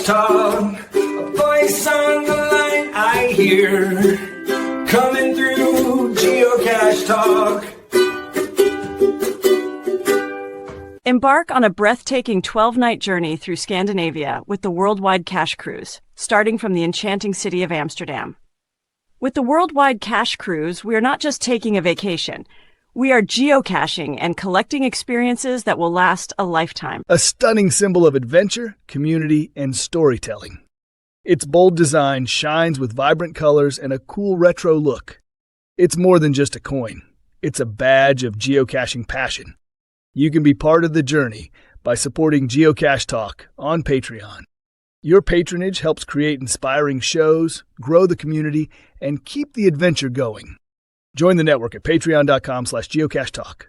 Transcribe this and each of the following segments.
Geocache talk, a voice on the line I hear, coming through Geocache talk. Embark on a breathtaking 12-night journey through Scandinavia with the Worldwide Cache Cruise, starting from the enchanting city of Amsterdam. With the Worldwide Cache Cruise, we are not just taking a vacation. We are geocaching and collecting experiences that will last a lifetime. A stunning symbol of adventure, community, and storytelling. Its bold design shines with vibrant colors and a cool retro look. It's more than just a coin. It's a badge of geocaching passion. You can be part of the journey by supporting Geocache Talk on Patreon. Your patronage helps create inspiring shows, grow the community, and keep the adventure going. Join the network at patreon.com/geocachetalk.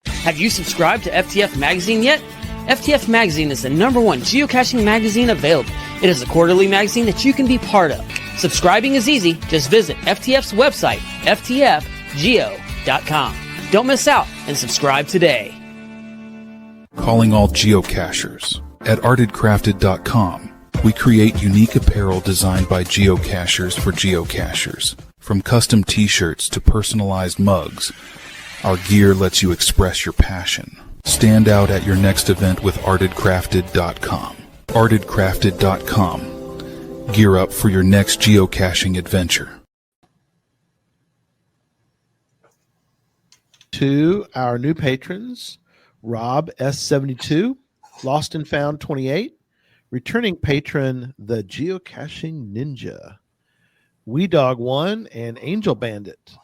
Have you subscribed to FTF Magazine yet? FTF Magazine is the #1 geocaching magazine available. It is a quarterly magazine that you can be part of. Subscribing is easy. Just visit FTF's website, ftfgeo.com. Don't miss out and subscribe today. Calling all geocachers. At artedcrafted.com, we create unique apparel designed by geocachers for geocachers. From custom t-shirts to personalized mugs, our gear lets you express your passion. Stand out at your next event with artedcrafted.com. artedcrafted.com. Gear up for your next geocaching adventure. To our new patrons, Rob S72, Lost and Found 28, returning patron The Geocaching Ninja, Wee Dog 1, and Angel Bandit.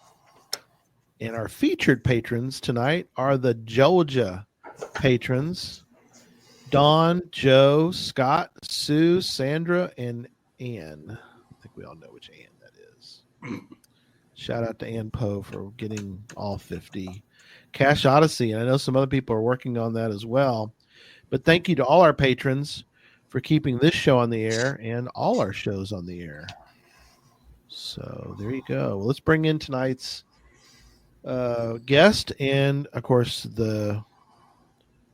And our featured patrons tonight are the Georgia patrons, Dawn, Joe, Scott, Sue, Sandra, and Ann. I think we all know which Ann that is. Shout out to Ann Poe for getting all 50. Cache Odyssey, and I know some other people are working on that as well. But thank you to all our patrons for keeping this show on the air and all our shows on the air. So there you go. Well, let's bring in tonight's guest and, of course, the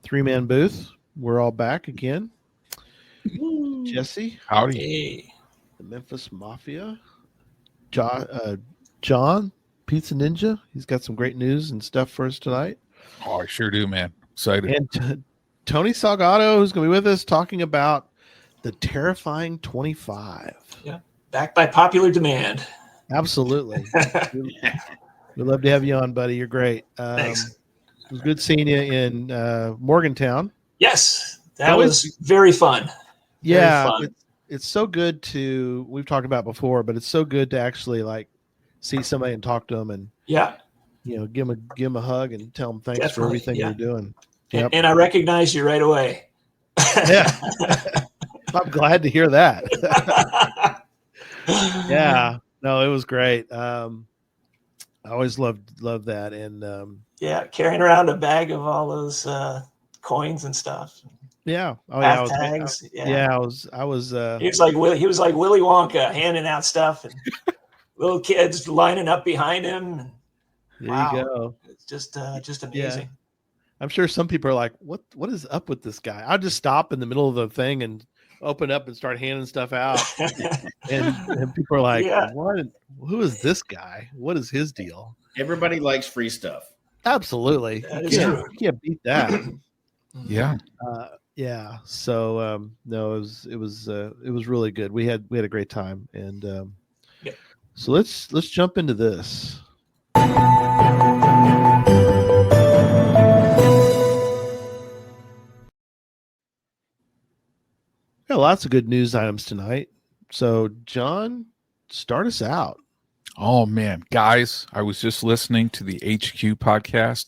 three-man booth. We're all back again. Jesse. Howdy. Hey. The Memphis Mafia. John. Pizza Ninja. He's got some great news and stuff for us tonight. Oh, I sure do, man. Excited. And Tony Salgado, who's going to be with us, talking about the terrifying 25. Yeah, back by popular demand. Absolutely. We'd love to have you on, buddy. You're great. Thanks. It was good seeing you in Morgantown. Yes, that was very fun. Yeah, very fun. It's so good to, we've talked about before, but it's so good to actually like see somebody and talk to them and give them a hug and tell them thanks for everything you're doing. Yep. And I recognized you right away. Yeah, I'm glad to hear that. Yeah, no, it was great. I always loved that, and carrying around a bag of all those coins and stuff. Yeah, tags. I was. He was like Willy Wonka, handing out stuff, and little kids lining up behind him. There you go. It's just amazing. Yeah. I'm sure some people are like, "What is up with this guy?" I'll just stop in the middle of the thing and open up and start handing stuff out, and people are like, "What? Who is this guy? What is his deal?" Everybody likes free stuff. Absolutely, you can't beat that. Yeah. Yeah. So no, it was really good. We had a great time, and so let's jump into this. Got lots of good news items tonight. So John, start us out. Oh man, guys, I was just listening to the HQ podcast,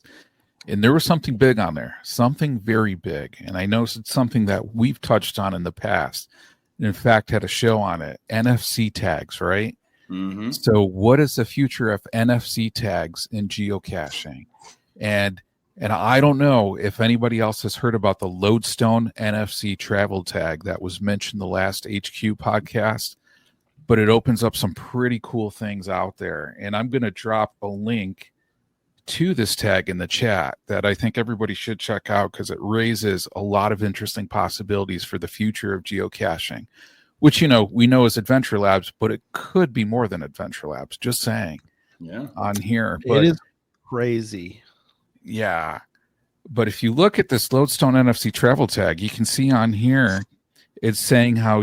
and there was something big on there, something very big. And I know it's something that we've touched on in the past. And in fact, had a show on it, NFC tags, right? Mm-hmm. So what is the future of NFC tags in geocaching? And I don't know if anybody else has heard about the Lodestone NFC travel tag that was mentioned the last HQ podcast, but it opens up some pretty cool things out there. And I'm going to drop a link to this tag in the chat that I think everybody should check out because it raises a lot of interesting possibilities for the future of geocaching, which, we know is Adventure Labs, but it could be more than Adventure Labs. Just saying. Yeah. On here. But it is crazy. Yeah. But if you look at this Lodestone NFC travel tag, you can see on here it's saying how,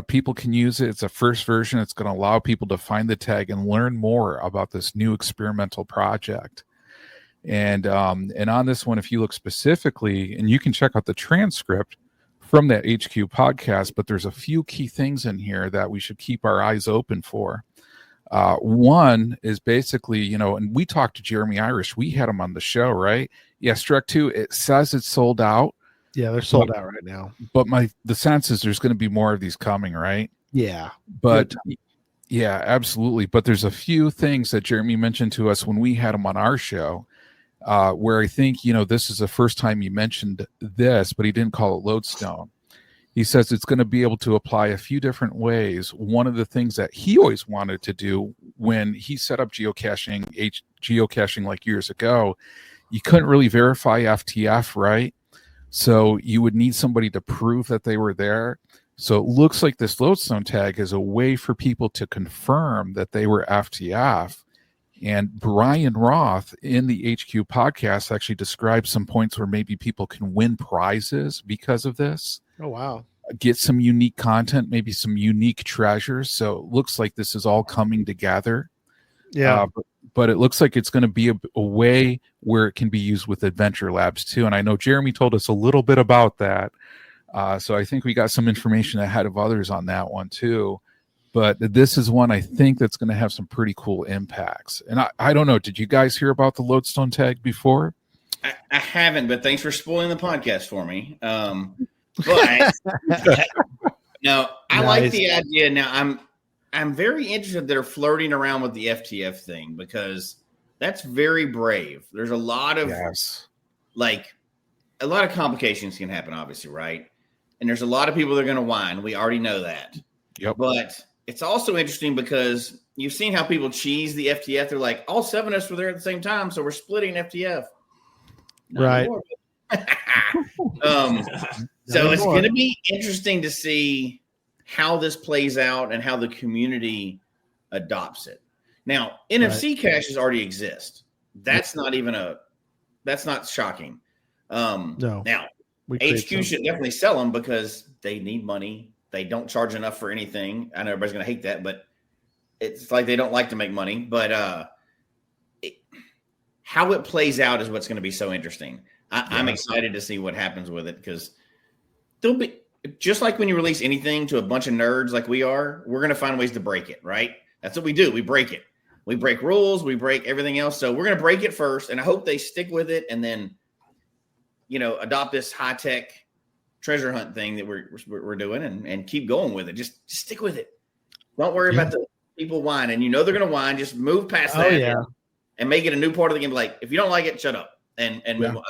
people can use it. It's a first version. It's going to allow people to find the tag and learn more about this new experimental project. And on this one, if you look specifically, and you can check out the transcript from that HQ podcast, but there's a few key things in here that we should keep our eyes open for. One is basically, and we talked to Jeremy Irish. We had him on the show, right? Yeah, Strek 2, it says it's sold out. Yeah, they're sold out right now. But the sense is there's going to be more of these coming, right? Yeah. But yeah, absolutely. But there's a few things that Jeremy mentioned to us when we had him on our show, where I think, this is the first time he mentioned this, but he didn't call it Lodestone. He says it's going to be able to apply a few different ways. One of the things that he always wanted to do when he set up geocaching like years ago, you couldn't really verify FTF, right? So you would need somebody to prove that they were there. So it looks like this Lodestone tag is a way for people to confirm that they were FTF. And Brian Roth in the HQ podcast actually describes some points where maybe people can win prizes because of this. Oh, wow. Get some unique content, maybe some unique treasures. So it looks like this is all coming together. Yeah. But it looks like it's going to be a way where it can be used with Adventure Labs too. And I know Jeremy told us a little bit about that. So I think we got some information ahead of others on that one too. But this is one I think that's going to have some pretty cool impacts. And I don't know, did you guys hear about the Lodestone tag before? I haven't, but thanks for spoiling the podcast for me. But no, I like the idea. Now I'm very interested that they're flirting around with the FTF thing because that's very brave. There's a lot of a lot of complications can happen, obviously, right? And there's a lot of people that are going to whine. We already know that. Yep. But it's also interesting because you've seen how people cheese the FTF. They're like, all 7 of us were there at the same time, so we're splitting FTF. Right. So it's going to be interesting to see how this plays out and how the community adopts it. Now, NFC caches already exist. That's not shocking. No. Now, HQ should definitely sell them because they need money. They don't charge enough for anything. I know everybody's going to hate that, but it's like they don't like to make money. But how it plays out is what's going to be so interesting. I'm excited to see what happens with it because there'll be, just like when you release anything to a bunch of nerds like we are, we're going to find ways to break it, right? That's what we do. We break it. We break rules. We break everything else. So we're going to break it first, and I hope they stick with it and then, adopt this high-tech treasure hunt thing that we're doing and keep going with it. Just stick with it. Don't worry about the people whining. They're going to whine. Just move past that and make it a new part of the game. Like, if you don't like it, shut up and move on.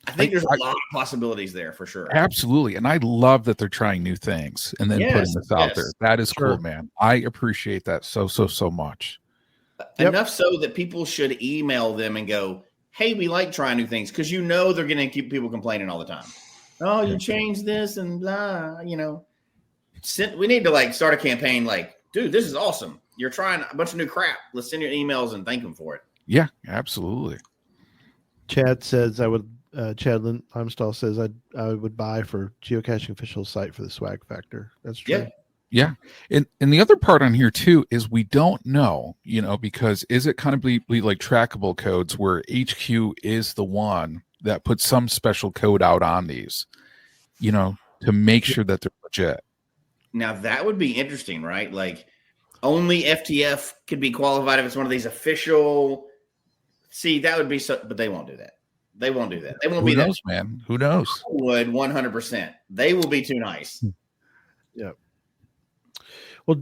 I think there's a lot of possibilities there for sure. Absolutely. And I love that they're trying new things and then putting this out there. That is cool, man. I appreciate that so much. Enough so that people should email them and go, hey, we like trying new things because they're going to keep people complaining all the time. Oh, you changed this and blah, we need to start a campaign like, dude, this is awesome. You're trying a bunch of new crap. Let's send you emails and thank them for it. Yeah, absolutely. Chad says Chad Limestall says I would buy for Geocaching official site for the swag factor. That's true. Yeah. And the other part on here too is we don't know, because is it kind of be like trackable codes where HQ is the one that puts some special code out on these, to make sure that they're legit. Now that would be interesting, right? Like only FTF could be qualified if it's one of these official. See, that would be but they won't do that. They won't do that. They won't be that. Who knows, man? Who knows? Would 100%. They will be too nice. Yeah. Well,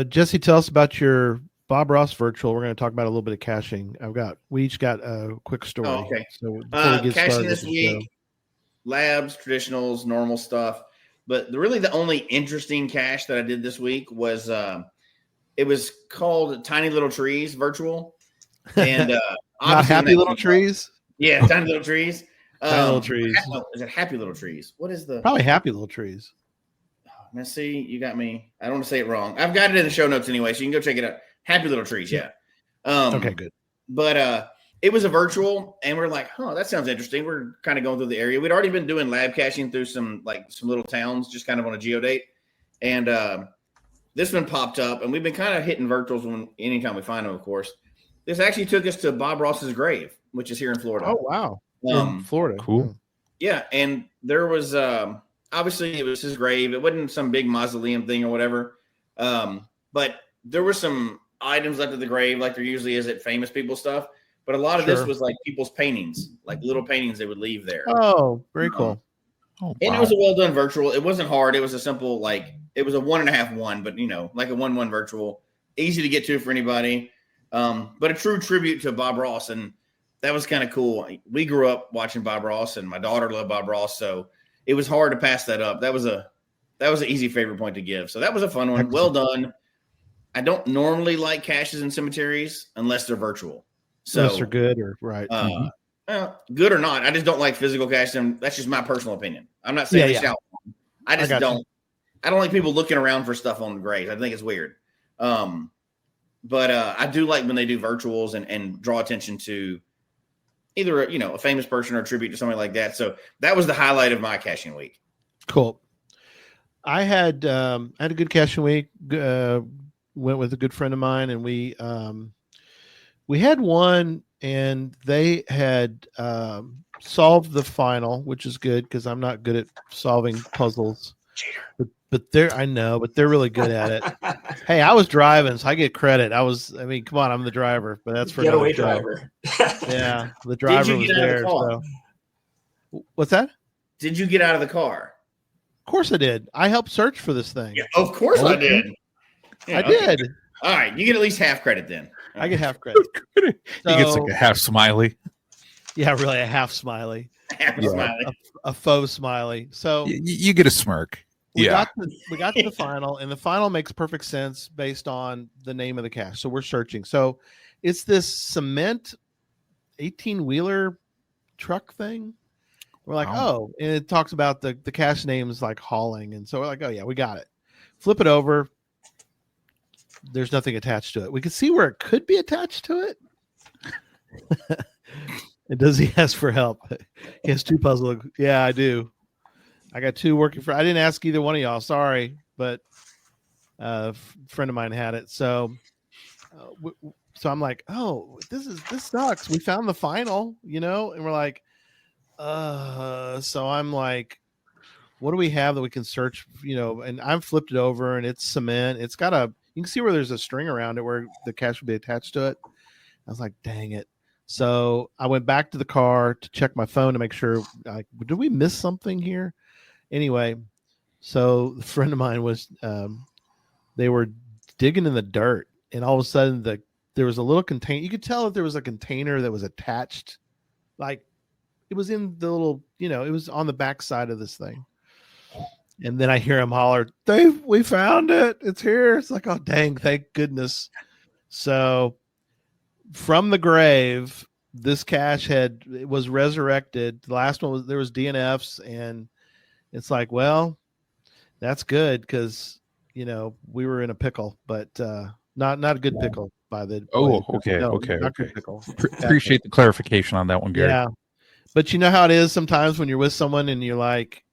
Jesse, tell us about your Bob Ross virtual. We're going to talk about a little bit of caching. We each got a quick story. Oh, okay. So caching this week, labs, traditionals, normal stuff. But the only interesting cache that I did this week was it was called Tiny Little Trees virtual. And Not Obviously, happy little trees. Yeah, tiny little trees. Tiny little trees. Is it happy little trees? What is the Probably happy little trees. Let's see. You got me. I don't want to say it wrong. I've got it in the show notes anyway, so you can go check it out. Happy little trees. Yeah. Okay, good. But it was a virtual, and we're like, "Huh, that sounds interesting." We're kind of going through the area. We'd already been doing lab caching through some little towns, just kind of on a geodate, and this one popped up, and we've been kind of hitting virtuals anytime we find them. Of course, this actually took us to Bob Ross's grave, which is here in Florida. Oh wow, in Florida, cool. Yeah, and there was obviously it was his grave. It wasn't some big mausoleum thing or whatever, but there were some items left at the grave, like there usually is at famous people stuff. But a lot of this was like people's paintings, like little paintings they would leave there. Oh, very cool. Oh, and wow. it was a well done virtual. It wasn't hard. It was a simple, it was a 1.5-1, but like a 1-1 virtual, easy to get to for anybody. But a true tribute to Bob Ross, and that was kind of cool. We grew up watching Bob Ross, and my daughter loved Bob Ross, so it was hard to pass that up. That was an easy favorite point to give. So that was a fun one. Well done. I don't normally like caches in cemeteries unless they're virtual. So unless they're good or right. Good or not, I just don't like physical caches. That's just my personal opinion. I'm not saying it's out. I just don't. I don't like people looking around for stuff on the graves. I think it's weird. But I do like when they do virtuals and draw attention to either a famous person or a tribute to somebody like that. So that was the highlight of my caching week. Cool. I had a good caching week. Went with a good friend of mine, and we had one, and they had solved the final, which is good because I'm not good at solving puzzles. But they're really good at it. Hey, I was driving, so I get credit. I mean, come on, I'm the driver, but that's for getaway driver. Yeah, the driver was there. So. What's that? Did you get out of the car? Of course I did. I helped search for this thing. Yeah, of course I did. Yeah, I did. All right, you get at least half credit then. I get half credit. He gets like a half smiley. Yeah, really, a half smiley. A faux smiley. So you get a smirk. We got to the final, and the final makes perfect sense based on the name of the cache. So we're searching. So it's this cement 18-wheeler truck thing. We're like, oh, and it talks about the cache name is like hauling. And so we're like, oh yeah, we got it. Flip it over. There's nothing attached to it. We can see where it could be attached to it. And does he ask for help? He has 2 puzzles. Yeah, I do. I got 2 working for. I didn't ask either one of y'all. Sorry, but a friend of mine had it. So I'm like, oh, this sucks. We found the final, and we're like, so I'm like, what do we have that we can search, and I'm flipped it over, and it's cement. It's got you can see where there's a string around it where the cache would be attached to it. I was like, dang it. So I went back to the car to check my phone to make sure, did we miss something here? Anyway, so a friend of mine was, they were digging in the dirt, and all of a sudden there was a little container. You could tell that there was a container that was attached, like it was in the little, it was on the back side of this thing. And then I hear him holler, Dave, we found it. It's here. It's like, oh, dang, thank goodness. So from the grave, this cache was resurrected. The last one there was DNFs, and it's like, well, that's good because, we were in a pickle, but not a good pickle by the way. Okay. Not good pickle. Appreciate the clarification on that one, Gary. Yeah. But you know how it is sometimes when you're with someone and you're like,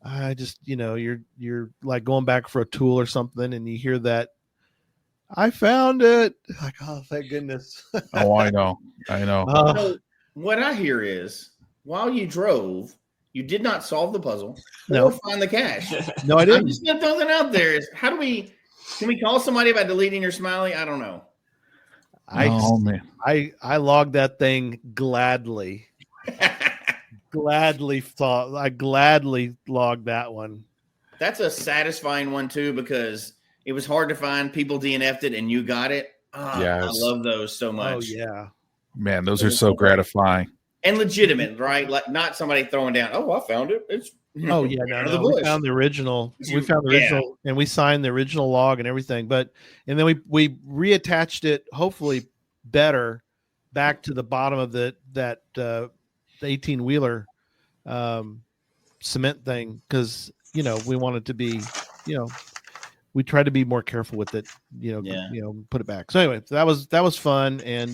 I just, you're like going back for a tool or something, and you hear that, I found it. Like, oh, thank goodness. Oh, I know. So what I hear is, while you drove, you did not solve the puzzle or find the cache. No, I didn't. I'm just going to throw that out there. Can we call somebody about deleting your smiley? I don't know. Man. I logged that thing gladly. I gladly logged that one. That's a satisfying one too, because it was hard to find. People DNF'd it and you got it. Yes. I love those so much. Oh yeah, man, those are so gratifying and legitimate, right? Like not somebody throwing down. Oh, I found it. It's no. We found the original. And we signed the original log and everything. And then we reattached it, hopefully better back to the bottom of the 18-wheeler cement thing because we wanted to be we tried to be more careful with it, put it back. So anyway, that was fun, and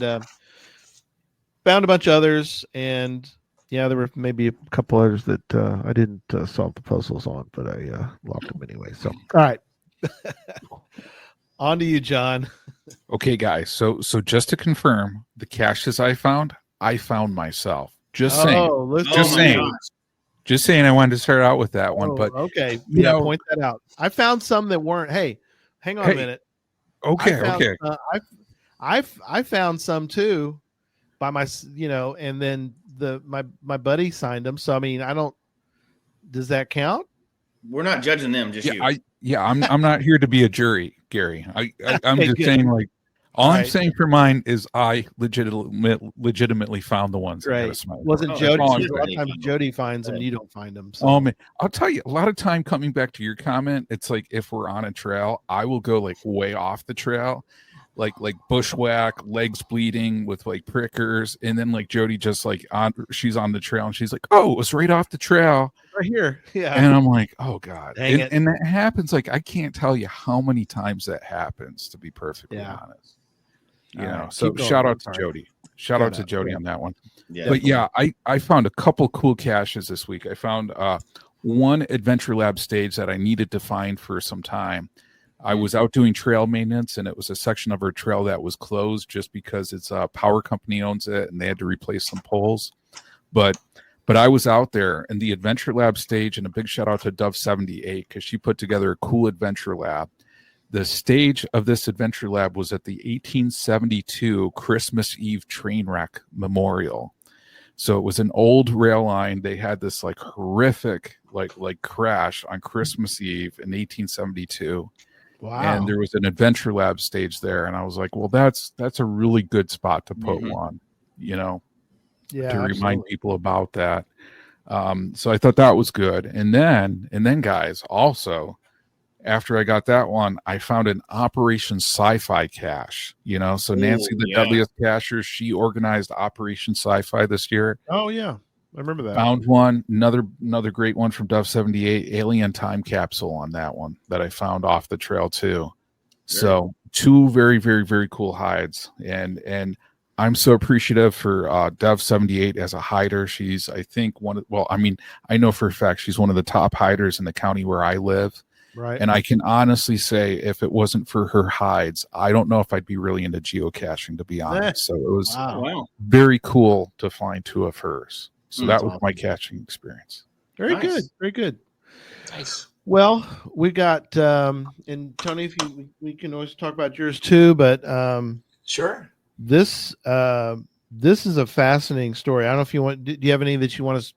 found a bunch of others, and there were maybe a couple others that I didn't solve the puzzles on, but I locked them anyway. So all right, on to you, John. Okay, guys. So just to confirm, the caches I found myself. Just saying. Just saying. I wanted to start out with that one, but okay, point that out. I found some that weren't. Hey, hang on a minute. Okay. I found some too, by my and then my buddy signed them. So I mean, I don't. Does that count? We're not judging them, just you. I'm not here to be a jury, Gary. I'm just good. saying, like, all I'm saying for mine is I legitimately found the ones. Right. Wasn't Jody? A lot of times Jody finds them, and you don't find them. So. Oh man, I'll tell you. A lot of time, coming back to your comment, it's like if we're on a trail, I will go like way off the trail, like bushwhack, legs bleeding with like prickers, and then like Jody just like she's on the trail and she's like, oh, it was right off the trail. Right here, yeah. And I'm like, oh god, and that happens. Like I can't tell you how many times that happens. To be perfectly honest, So shout out to Jody. Shout out to Jody on that one. Yeah, but I found a couple cool caches this week. I found one Adventure Lab stage that I needed to find for some time. I was out doing trail maintenance, and it was a section of our trail that was closed just because it's a power company owns it, and they had to replace some poles. But I was out there in the Adventure Lab stage, and a big shout out to Dove 78 because she put together a cool Adventure Lab. The stage of this Adventure Lab was at the 1872 Christmas Eve train wreck memorial. So it was an old rail line. They had this like horrific like crash on Christmas Eve in 1872. Wow. And there was an Adventure Lab stage there, and I was like, well, that's a really good spot to put one, to remind people about that. So I thought that was good. And then guys, also after I got that one, I found an Operation Sci-Fi cache, so Nancy, the Deadliest Cacher, she organized Operation Sci-Fi this year. Oh yeah. I remember that. Found one, another great one from Dove 78, Alien Time Capsule on that one that I found off the trail too. So two very, very, very cool hides. And I'm so appreciative for Dove 78 as a hider. She's, I think, I know for a fact she's one of the top hiders in the county where I live. Right. And I can honestly say, if it wasn't for her hides, I don't know if I'd be really into geocaching, to be honest. So it was very cool to find two of hers. So that was my catching experience. Very good. Very good. Nice. Well, we got and Tony, if we can always talk about yours too, but sure. This is a fascinating story. I don't know if you want. Do you have any that you want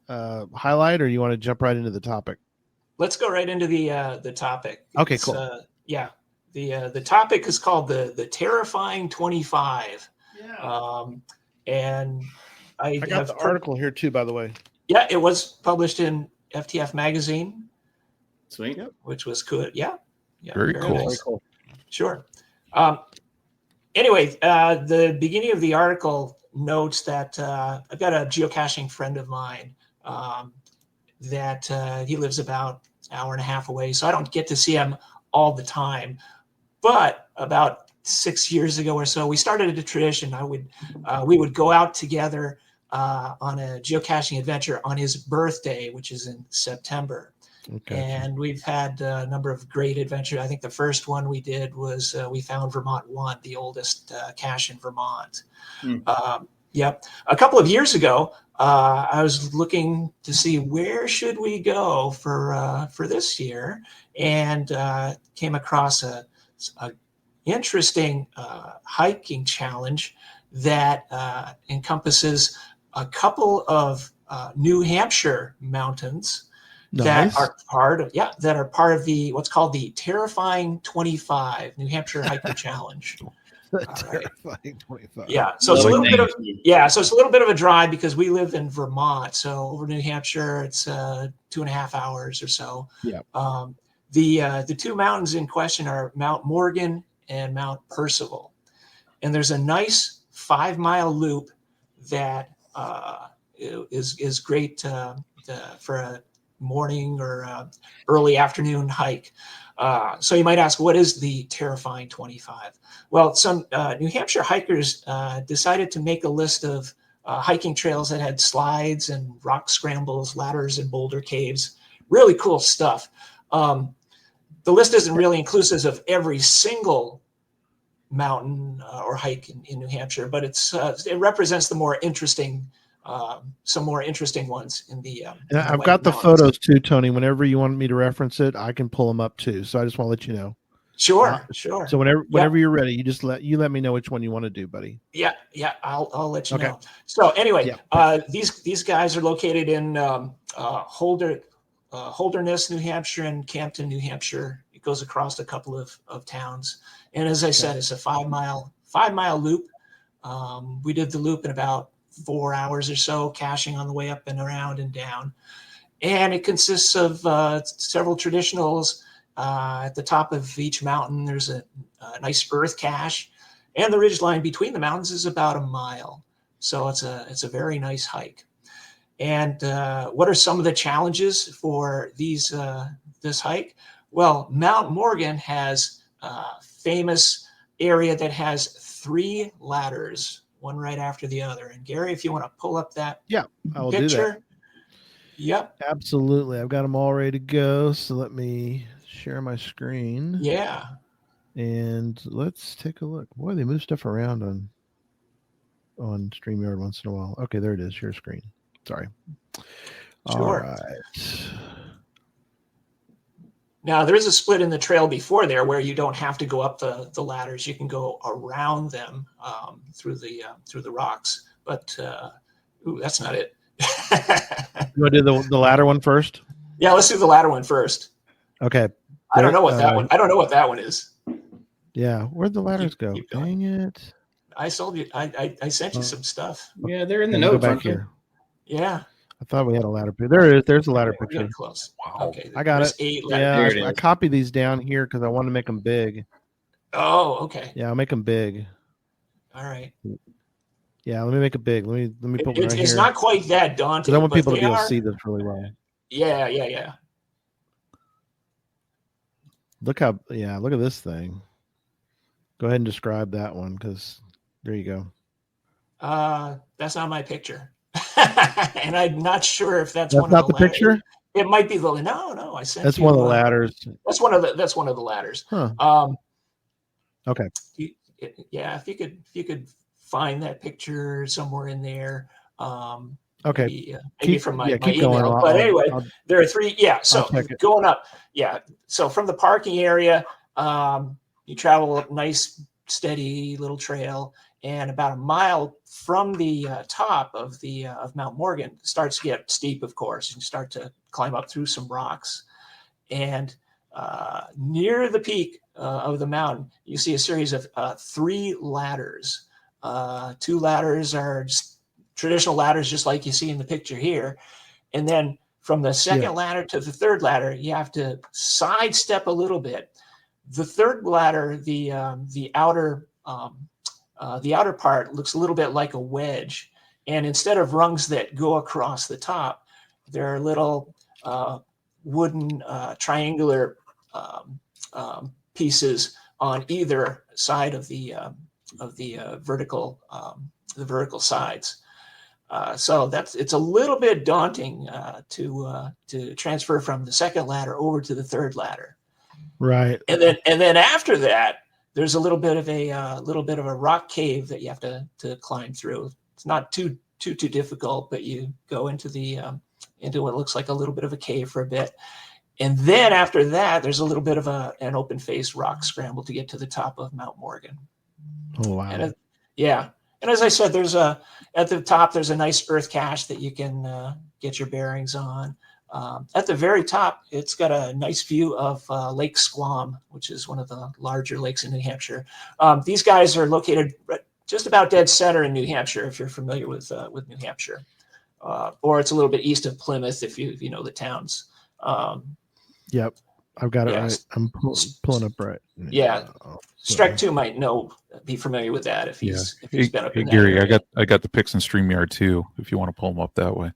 to highlight, or you want to jump right into the topic? Let's go right into the topic. Okay, cool. The topic is called the Terrifying 25. Yeah. And I got the article here too, by the way. Yeah, it was published in FTF Magazine. Sweet. Which was good. Yeah. Very cool. Nice. Very cool. Sure. Anyway, the beginning of the article notes that I've got a geocaching friend of mine that he lives about an hour and a half away, so I don't get to see him all the time. But about 6 years ago or so, we started a tradition. We would go out together on a geocaching adventure on his birthday, which is in September. Okay. And we've had a number of great adventures. I think the first one we did was we found Vermont 1, the oldest cache in Vermont. Yep. A couple of years ago, I was looking to see where should we go for this year, and came across a interesting hiking challenge that encompasses a couple of New Hampshire mountains. Nice. That are part of the what's called the Terrifying 25 New Hampshire Hiking Challenge. Terrifying 25. Yeah, so it's a little bit of a drive because we live in Vermont. So over New Hampshire, it's 2.5 hours or so. Yeah. The two mountains in question are Mount Morgan and Mount Percival, and there's a nice 5-mile loop that is great for a morning or early afternoon hike. So you might ask, what is the terrifying 25? Well, some New Hampshire hikers decided to make a list of hiking trails that had slides and rock scrambles, ladders, and boulder caves. Really cool stuff. The list isn't really inclusive of every single mountain or hike in New Hampshire, but it represents the more interesting, some more interesting ones in the. I've got the photos too, Tony. Whenever you want me to reference it, I can pull them up too. So I just want to let you know. Sure. So whenever you're ready, you just let me know which one you want to do, buddy. Yeah, I'll let you know. So anyway, these guys are located in Holderness, New Hampshire, and Campton, New Hampshire. It goes across a couple of towns, and as I said, it's a 5-mile loop. We did the loop in about 4 hours or so, caching on the way up and around and down, and it consists of several traditionals. At the top of each mountain, there's a nice earth cache, and the ridgeline between the mountains is about a mile. So it's a very nice hike. And what are some of the challenges for this hike? Well, Mount Morgan has a famous area that has 3 ladders, one right after the other. And Gary, if you want to pull up that I'll picture. do that. Yep. Absolutely. I've got them all ready to go. So let me share my screen. Yeah. And let's take a look. Boy, they move stuff around on StreamYard once in a while. Okay, there it is. Share screen. Sorry. Sure. All right. Now there is a split in the trail before there where you don't have to go up the ladders. You can go around them through the rocks. But that's not it. You want to do the ladder one first? Yeah, let's do the ladder one first. Okay. I don't know what that one. I don't know what that one is. Yeah, where'd the ladders go? Dang it! I sold you. I sent you some stuff. Yeah, they're in the notes. Go back here. Yeah. I thought we had a ladder picture. There it is. There's a ladder We're picture. close. Wow. Okay. I got it. 8 Yeah, ladders. I copied these down here because I want to make them big. Oh, okay. Yeah, I'll make them big. All right. Yeah, let me make it big. Let me put one right here. It's not quite that daunting. Because I want people to they be able are- to see this really well. Yeah. Look at this thing. Go ahead and describe that one because there you go. That's not my picture. And I'm not sure if that's one not of the the picture. It might be the no. I sent That's you, one of the ladders. That's one of the ladders. Huh. Okay. If you could find that picture somewhere in there. Okay. Maybe from my keep email. going. But anyway, there are 3. Yeah. So check it. going up. Yeah. So from the parking area, you travel a nice, steady little trail, and about a mile from the top of Mount Morgan, it starts to get steep. Of course, you start to climb up through some rocks, and near the peak of the mountain, you see a series of 3 ladders. 2 ladders are just traditional ladders, just like you see in the picture here. And then from the second ladder to the third ladder, you have to sidestep a little bit. The third ladder, the outer part looks a little bit like a wedge. And instead of rungs that go across the top, there are little wooden triangular pieces on either side of the vertical sides. So it's a little bit daunting to transfer from the second ladder over to the third ladder. Right. And then after that, there's a little bit of a rock cave that you have to climb through. It's not too difficult, but you go into what looks like a little bit of a cave for a bit. And then after that, there's a little bit of an open face rock scramble to get to the top of Mount Morgan. Oh, wow. And and as I said, at the top, there's a nice earth cache that you can get your bearings on. At the very top, it's got a nice view of Lake Squam, which is one of the larger lakes in New Hampshire. These guys are located just about dead center in New Hampshire, if you're familiar with New Hampshire, or it's a little bit east of Plymouth, if you know the towns. Yep. I've got it Yeah. right. I'm pulling up right. Yeah. Strike 2 might be familiar with that if he's been up in that Gary, area. I got the pics in StreamYard too. If you want to pull them up that way.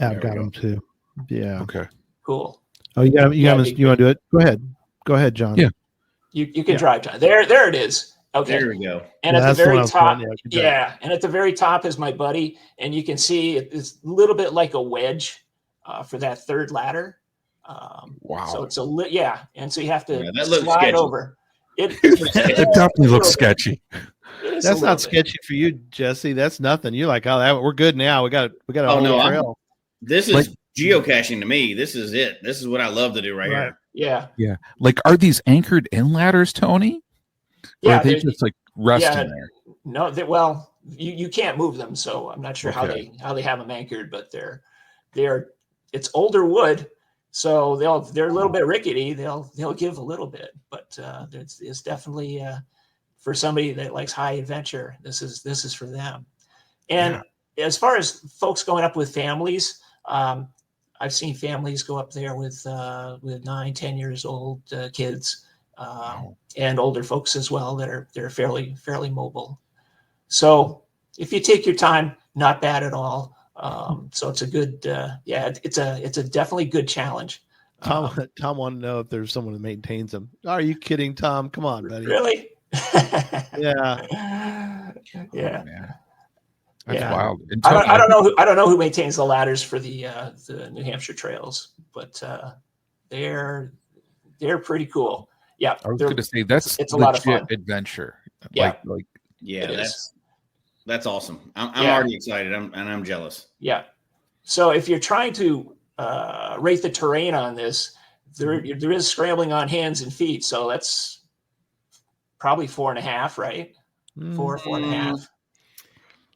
Yeah, I've got them too. Yeah. Okay. Cool. Oh, you want to do it? Go ahead, John. Yeah. You can drive, John. There it is. Okay. There we go. And at the very top, and at the very top is my buddy, and you can see it's a little bit like a wedge for that third ladder. Wow. So it's and so you have to that looks slide sketchy. over. It definitely looks sketchy. That's not sketchy for you, Jesse. That's nothing. You're like, oh, we're good now. We got a trail. This is geocaching to me. This is it. This is what I love to do right here. Yeah. Yeah. Like, are these anchored in ladders, Tony? Yeah. Or are they just like resting there? No, you can't move them, so I'm not sure how they have them anchored, but it's older wood, so they're a little bit rickety. They'll give a little bit, but it's definitely for somebody that likes high adventure. This is for them. And as far as folks going up with families, I've seen families go up there with 9-10 years old kids. And older folks as well they're fairly mobile. So if you take your time, not bad at all. So it's a good, it's a definitely good challenge. Tom wanted to know if there's someone who maintains them. Are you kidding, Tom? Come on, buddy. Really? Yeah. Yeah. Oh, that's wild. I don't know who maintains the ladders for the New Hampshire trails, but they're pretty cool. Yeah, I was going to say it's a lot of fun. Adventure. Yeah, that's awesome. I'm already excited. I'm jealous. Yeah. So if you're trying to rate the terrain on this, there is scrambling on hands and feet. So that's probably 4.5, right? 4.5.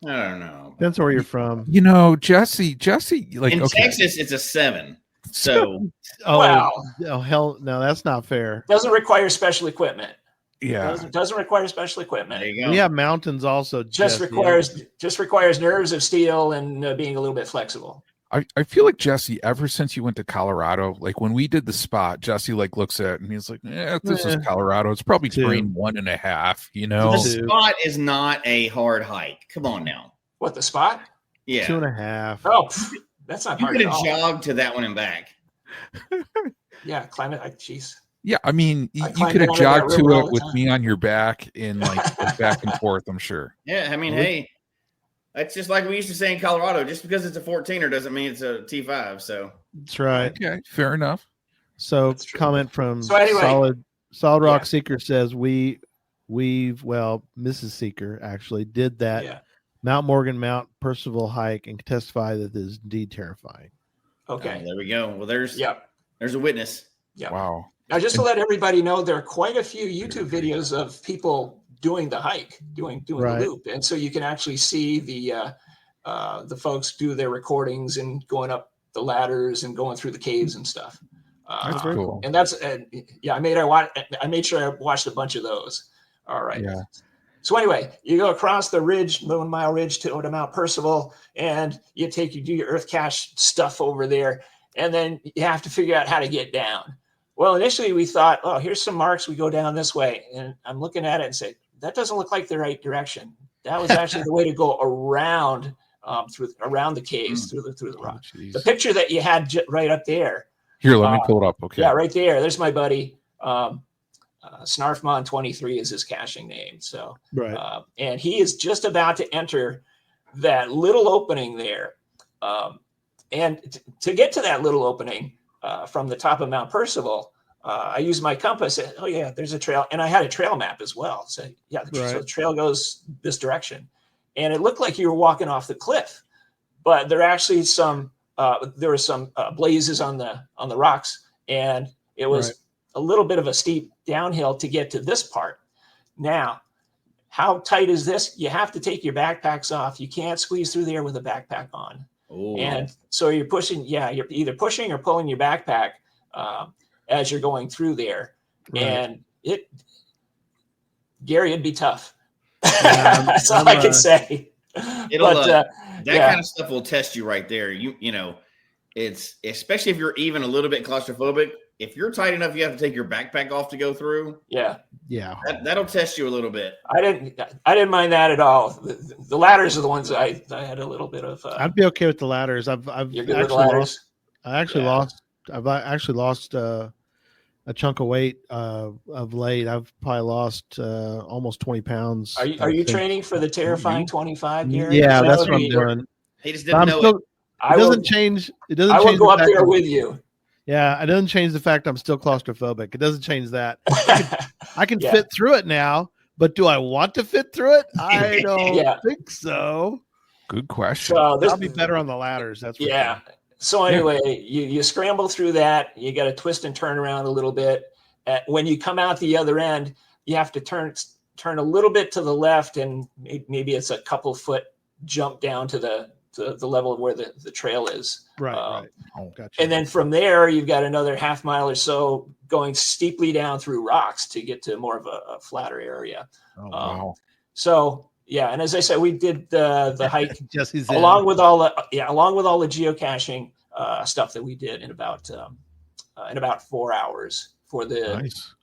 I don't know. Depends where you're from. Jesse, like in Texas, it's a 7. So, hell no, that's not fair. Doesn't require special equipment. Yeah, doesn't require special equipment. There you go. We have mountains also. Just requires nerves of steel and being a little bit flexible. I feel like Jesse, ever since you went to Colorado, like when we did the spot, Jesse like looks at it and he's like, if this is Colorado, it's probably terrain 1.5, The spot is not a hard hike. Come on now. What, the spot? Yeah. 2.5. Oh, that's not hard at all. You could have jogged to that one and back. Yeah, climb it. Jeez. Yeah, I mean, you could have jogged to it with me on your back in like back and forth, I'm sure. Yeah, I mean, hey, that's just like we used to say in Colorado. Just because it's a 14er doesn't mean it's a T5. So that's right. Okay, fair enough. So comment from Solid Rock Seeker says Mrs. Seeker actually did that Mount Morgan, Mount Percival hike and can testify that it is indeed terrifying. Okay, there we go. Well, there's a witness. Yeah. Wow. Now, just to let everybody know, there are quite a few YouTube videos of people doing the hike, doing the loop, and so you can actually see the folks do their recordings and going up the ladders and going through the caves and stuff. That's very cool. And that's I made sure I watched a bunch of those. All right. Yeah. So anyway, you go across the ridge, 1 Mile Ridge to Mount Percival, and you do your earth cache stuff over there, and then you have to figure out how to get down. Well, initially we thought, oh, here's some marks. We go down this way. And I'm looking at it and say, that doesn't look like the right direction. That was actually the way to go around around the caves, through the rock. The picture that you had right up there. Here, let me pull it up. Okay. Yeah, right there. There's my buddy. Snarfmon 23 is his caching name. So, and he is just about to enter that little opening there. And to get to that little opening, from the top of Mount Percival, I used my compass. Oh yeah, there's a trail, and I had a trail map as well. So yeah, so the trail goes this direction, and it looked like you were walking off the cliff, but there are actually there were some blazes on the rocks, and it was a little bit of a steep downhill to get to this part. Now, how tight is this? You have to take your backpacks off. You can't squeeze through there with a backpack on. Ooh. And so you're pushing, you're either pushing or pulling your backpack as you're going through there. Right. And Gary, it'd be tough. That's all I can say. That kind of stuff will test you right there. You know, it's especially if you're even a little bit claustrophobic, if you're tight enough, you have to take your backpack off to go through. Yeah. That'll test you a little bit. I didn't mind that at all. The ladders are the ones I had a little bit of. I'd be okay with the ladders. I've You're good with actually ladders? lost. I've actually lost a chunk of weight of late. I've probably lost almost 20 pounds. Are you training for the terrifying 25, Gary? Yeah, that's what I'm doing. He just didn't know it. It doesn't change. It doesn't. I will change go the up fact there with you. Yeah, it doesn't change the fact I'm still claustrophobic. It doesn't change that. I can Yeah. fit through it now, but do I want to fit through it? I don't think so. Good question. So I'll be better on the ladders. That's for yeah. sure. So anyway, you scramble through that. You got to twist and turn around a little bit. When you come out the other end, you have to turn a little bit to the left, and maybe it's a couple foot jump down to the level of where the trail is. Right. Right. Oh, Gotcha. And then from there, you've got another half mile or so going steeply down through rocks to get to more of a flatter area. Oh, wow. So yeah, and as I said, we did the hike Jesse's along with all the geocaching stuff that we did in about 4 hours for the Nice.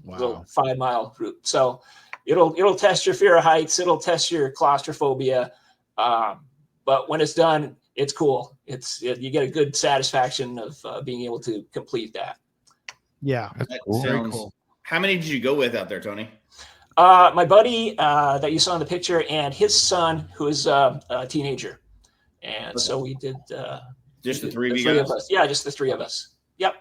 little 5 mile route. So it'll test your fear of heights. It'll test your claustrophobia. But when it's done, it's cool. You get a good satisfaction of being able to complete that. Yeah. That's That cool. Very sounds- cool. How many did you go with out there, Tony? My buddy that you saw in the picture and his son, who is a teenager. And so we did Just the three of you three guys? of us. Yeah, just the three of us. Yep.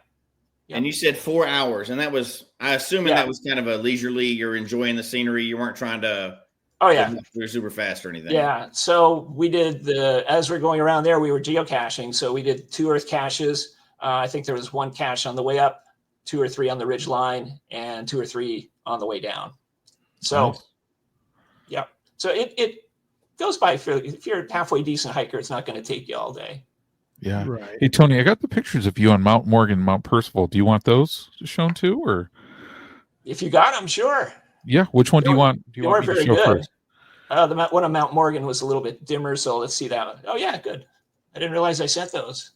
And you said 4 hours, and that was, I assuming that was kind of a leisurely. You're enjoying the scenery. You weren't trying to. Oh yeah. Through super fast or anything. Yeah. So we did as we're going around there, we were geocaching. So we did 2 earth caches. I think there was 1 cache on the way up, 2 or 3 on the ridge line, and 2 or 3 on the way down. So, Nice. yeah. So it goes by fairly. If you're a halfway decent hiker, it's not going to take you all day. Yeah. Right. Hey, Tony, I got the pictures of you on Mount Morgan, Mount Percival. Do you want those shown too, or? If you got them, sure. Yeah. Which one do you want? Do They you weren't want me to very show good. first? The one on Mount Morgan was a little bit dimmer, so let's see that one. Oh yeah, good. I didn't realize I sent those.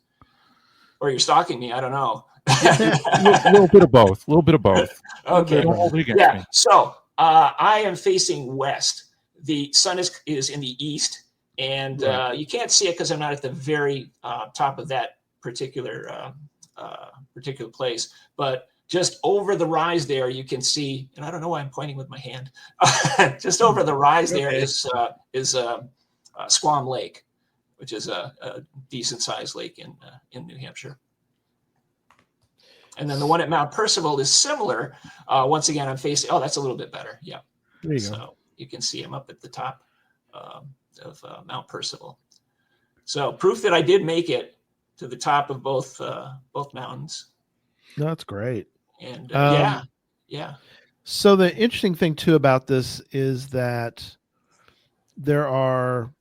Or you're stalking me. I don't know. A little bit of both. A little bit of both. Okay. Don't hold it against Yeah. me. So I am facing west. The sun is in the east, and you can't see it because I'm not at the very top of that particular place. But just over the rise there, you can see, and I don't know why I'm pointing with my hand. Just over the rise there is Squam Lake, which is a decent sized lake in New Hampshire. And then the one at Mount Percival is similar. Once again, I'm facing. Oh, that's a little bit better. Yeah. There you go. So you can see him up at the top of Mount Percival. So proof that I did make it to the top of both mountains. No, that's great. And yeah. So the interesting thing too about this is that there are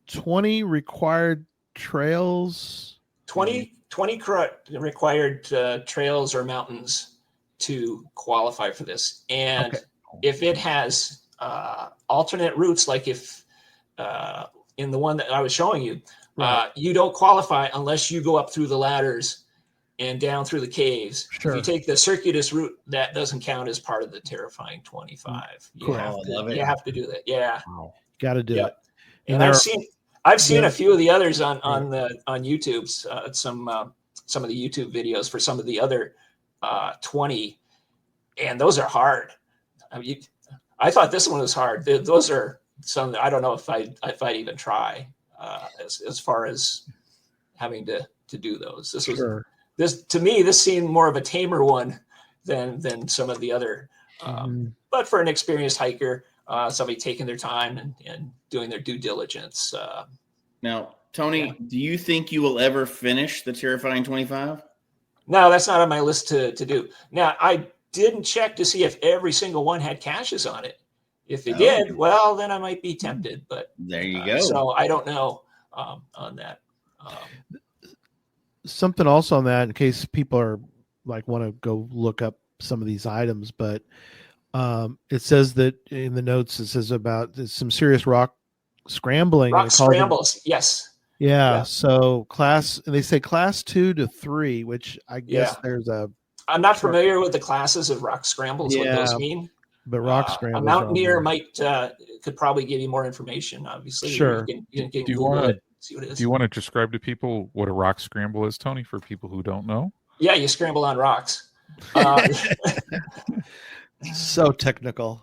20 required trails. 20 required trails or mountains to qualify for this. And if it has alternate routes, like if in the one that I was showing you, you don't qualify unless you go up through the ladders and down through the caves. Sure. If you take the circuitous route, that doesn't count as part of the terrifying 25. You Cool. have I to, love it. you have to do that. Yeah. Got to do Yeah. it. And I've seen a few of the others on YouTube, some of the YouTube videos for some of the other 20, and those are hard. I mean, I thought this one was hard. Those are some I don't know if I'd even try as far as having to do those. This was this to me. This seemed more of a tamer one than some of the other. But for an experienced hiker, somebody taking their time and doing their due diligence. Now, Tony, do you think you will ever finish the terrifying 25? No, that's not on my list to do. Now, I didn't check to see if every single one had caches on it. If they did, well, then I might be tempted. But there you go. So I don't know on that. Something also on that, in case people are like want to go look up some of these items, but it says that in the notes it says about some serious rock scrambling. Rock scrambles, yes. Yeah. Yeah. So they say class 2 to 3, which I guess Yeah. there's a I'm not familiar with the classes of rock scrambles, what those yeah, mean. but rock A scrambles are on mountaineer there. might could probably give you more information, obviously, or Sure. you can Do you Google want to it, see what it do is. you want to describe to people what a rock scramble is, Tony, for people who don't know? Yeah, you scramble on rocks. Uh, So technical.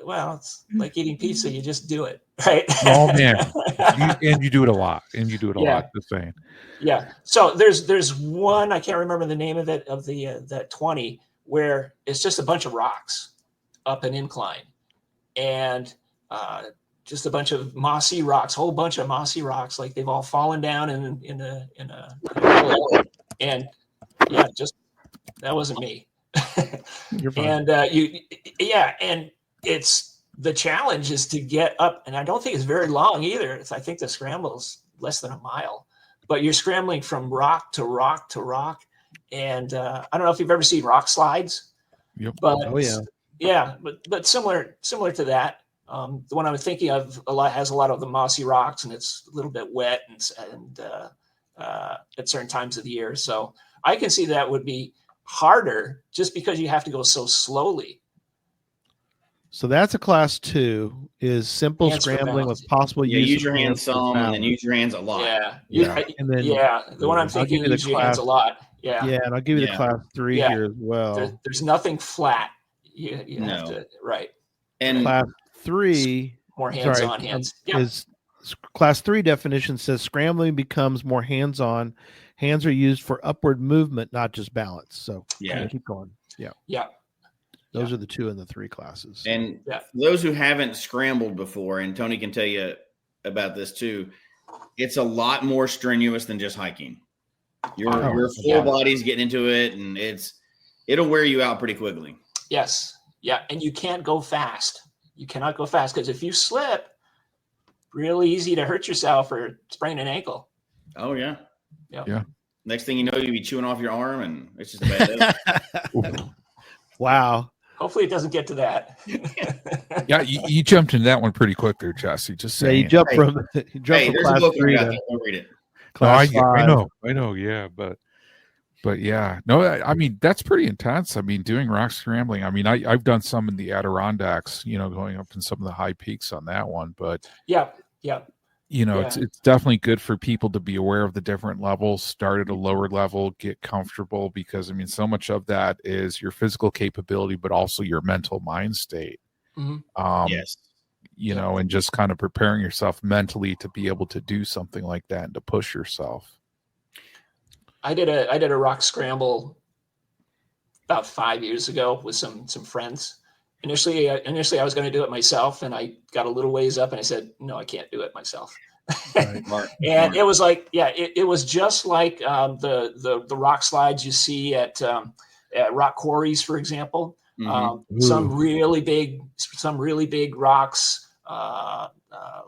well, it's like eating pizza. You just do it, right? Oh man, you do it a lot, and you do it a lot. Yeah. Just saying. Yeah. So there's one, I can't remember the name of it, of the that 20, where it's just a bunch of rocks up an incline, and just a bunch of mossy rocks, whole bunch of mossy rocks, like they've all fallen down in a village. And yeah, just that wasn't me. You're fine. And and it's the challenge is to get up, and I don't think it's very long either. I think the scramble's less than a mile, but you're scrambling from rock to rock to rock. And I don't know if you've ever seen rock slides, Yep. but Oh yeah. yeah, but similar to that. The one I'm thinking of has a lot of the mossy rocks, and it's a little bit wet and at certain times of the year. So I can see that would be harder just because you have to go so slowly. So that's a class 2 is simple Hands for scrambling balance. with possible Yeah, use use of your hands for some, and then balance. use your hands a lot. Yeah, And then the one I'm I'll give thinking you the use your hands a class. lot. Yeah, Yeah, and I'll give you the Yeah. class 3 Yeah. here as well. There's nothing flat. You have No. to right. And Class 3 More hands sorry, on hands. Yeah. is class 3 definition says scrambling becomes more hands-on. Hands are used for upward movement, not just balance. So Yeah. keep going. Yeah. Yeah. Those are the 2 and the 3 classes. And Yeah. for those who haven't scrambled before, and Tony can tell you about this too, it's a lot more strenuous than just hiking. Your full yeah. body's getting into it, and it'll wear you out pretty quickly. Yes. Yeah. And you can't go fast. You cannot go fast because if you slip, really easy to hurt yourself or sprain an ankle. Oh yeah. Yeah. Next thing you know, you'll be chewing off your arm, and it's just a bad day. Wow. Hopefully it doesn't get to that. Yeah, you jumped into that one pretty quick there, Jesse. Just Yeah, saying. you jump Hey. from Hey, there's a class book 3 about to that. Don't read it. No, class I 5. know, yeah, but yeah, no, I mean that's pretty intense. I mean, doing rock scrambling. I mean, I've done some in the Adirondacks, going up in some of the high peaks on that one, but Yeah. it's definitely good for people to be aware of the different levels, start at a lower level, get comfortable, because I mean, so much of that is your physical capability, but also your mental mind state. Mhm. Yes. And just kind of preparing yourself mentally to be able to do something like that and to push yourself. I did a rock scramble about 5 years ago with some friends. Initially, I was going to do it myself, and I got a little ways up, and I said, "No, I can't do it myself." Smart. And it was like, it was just like the rock slides you see at rock quarries, for example. Some really big rocks,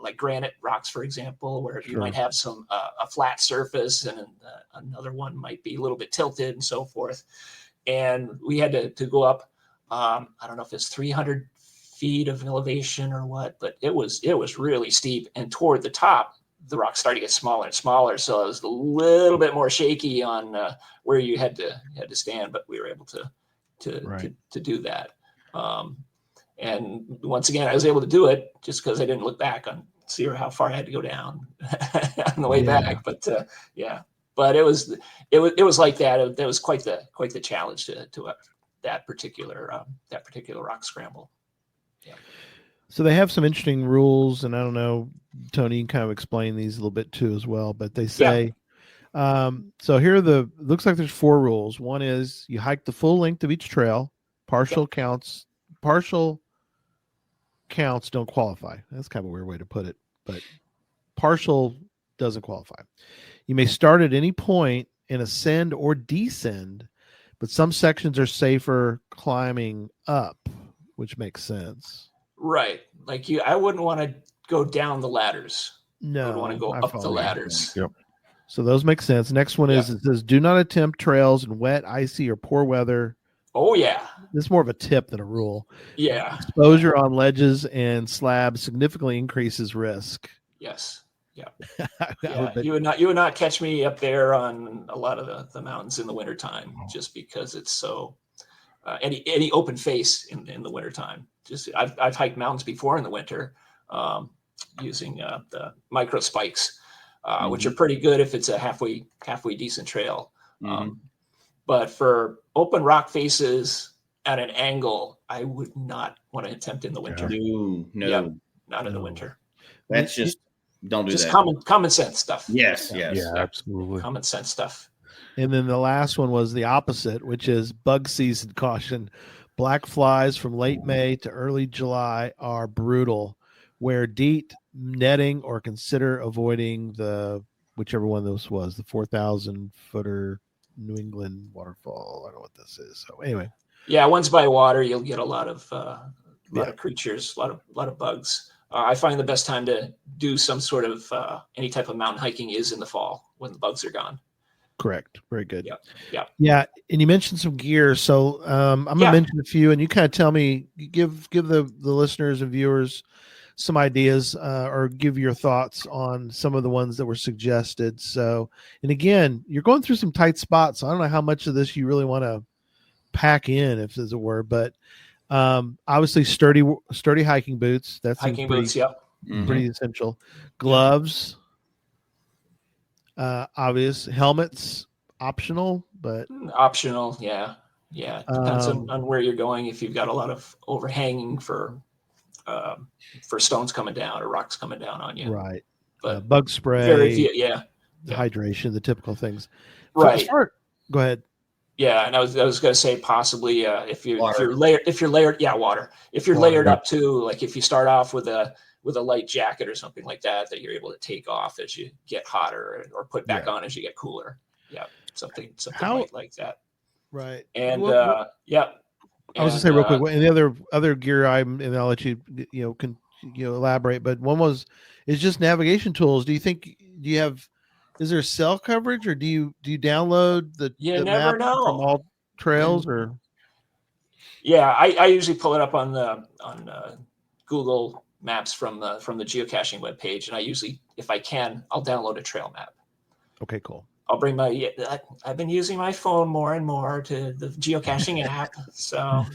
like granite rocks, for example, where you might have some a flat surface, and another one might be a little bit tilted, and so forth. And we had to go up. I don't know if it's 300 feet of elevation or what, but it was really steep. And toward the top, the rocks started to get smaller and smaller, so it was a little bit more shaky on where you had to stand. But we were able to do that. And once again, I was able to do it just because I didn't look back on see how far I had to go down on the way back. But but it was like that. It was quite the challenge to that particular rock scramble. Yeah. So they have some interesting rules, and I don't know, Tony, you can kind of explain these a little bit too as well. But they say, so here are looks like there's 4 rules. One is you hike the full length of each trail. Partial counts don't qualify. That's kind of a weird way to put it, but partial doesn't qualify. You may start at any point and ascend or descend, but some sections are safer climbing up, which makes sense. Right. Like I wouldn't want to go down the ladders. No, I would want to go up the ladders. Yep. So those make sense. Next one is it says, do not attempt trails in wet, icy, or poor weather. Oh yeah. This is more of a tip than a rule. Yeah. Exposure on ledges and slabs significantly increases risk. Yes. Yeah, you would not catch me up there on a lot of the mountains in the wintertime, just because it's so any open face in the wintertime. Just I've hiked mountains before in the winter using the micro spikes, which are pretty good if it's a halfway decent trail. But for open rock faces at an angle, I would not want to attempt in the winter. No, not in the winter. That's just don't do just that. Common sense stuff. Yes. Yeah, absolutely. Common sense stuff. And then the last one was the opposite, which is bug season caution. Black flies from late May to early July are brutal. Wear DEET netting or consider avoiding the whichever one those was, the 4,000 footer New England waterfall. I don't know what this is. So anyway. Yeah, once by water, you'll get a lot of creatures, a lot of bugs. I find the best time to do some sort of any type of mountain hiking is in the fall when the bugs are gone. Correct. Very good. Yeah. And you mentioned some gear, so I'm gonna mention a few, and you kind of tell me, give the listeners and viewers some ideas, or give your thoughts on some of the ones that were suggested. So, and again, you're going through some tight spots. So I don't know how much of this you really want to pack in, if as it were, but obviously sturdy hiking boots. That's hiking boots. Yep. Pretty essential. Gloves. Obvious. Helmets, optional, but optional. Yeah. Depends on where you're going. If you've got a lot of overhanging for stones coming down or rocks coming down on you. Right. But bug spray. Very few. Yeah. Hydration, the typical things. Right. Go ahead. Yeah, and I was going to say possibly if you're layered, water. If you're layered up too, like if you start off with a light jacket or something like that you're able to take off as you get hotter or put back on as you get cooler. Yeah, something light like that. Right. And I was gonna say real quick, and the other gear and I'll let you elaborate. But one is just navigation tools. Is there cell coverage, or do you download the map from all trails, or? Yeah, I usually pull it up on Google Maps from the geocaching webpage, and I usually, if I can, I'll download a trail map. Okay, cool. I'll bring I've been using my phone more and more to the geocaching app, so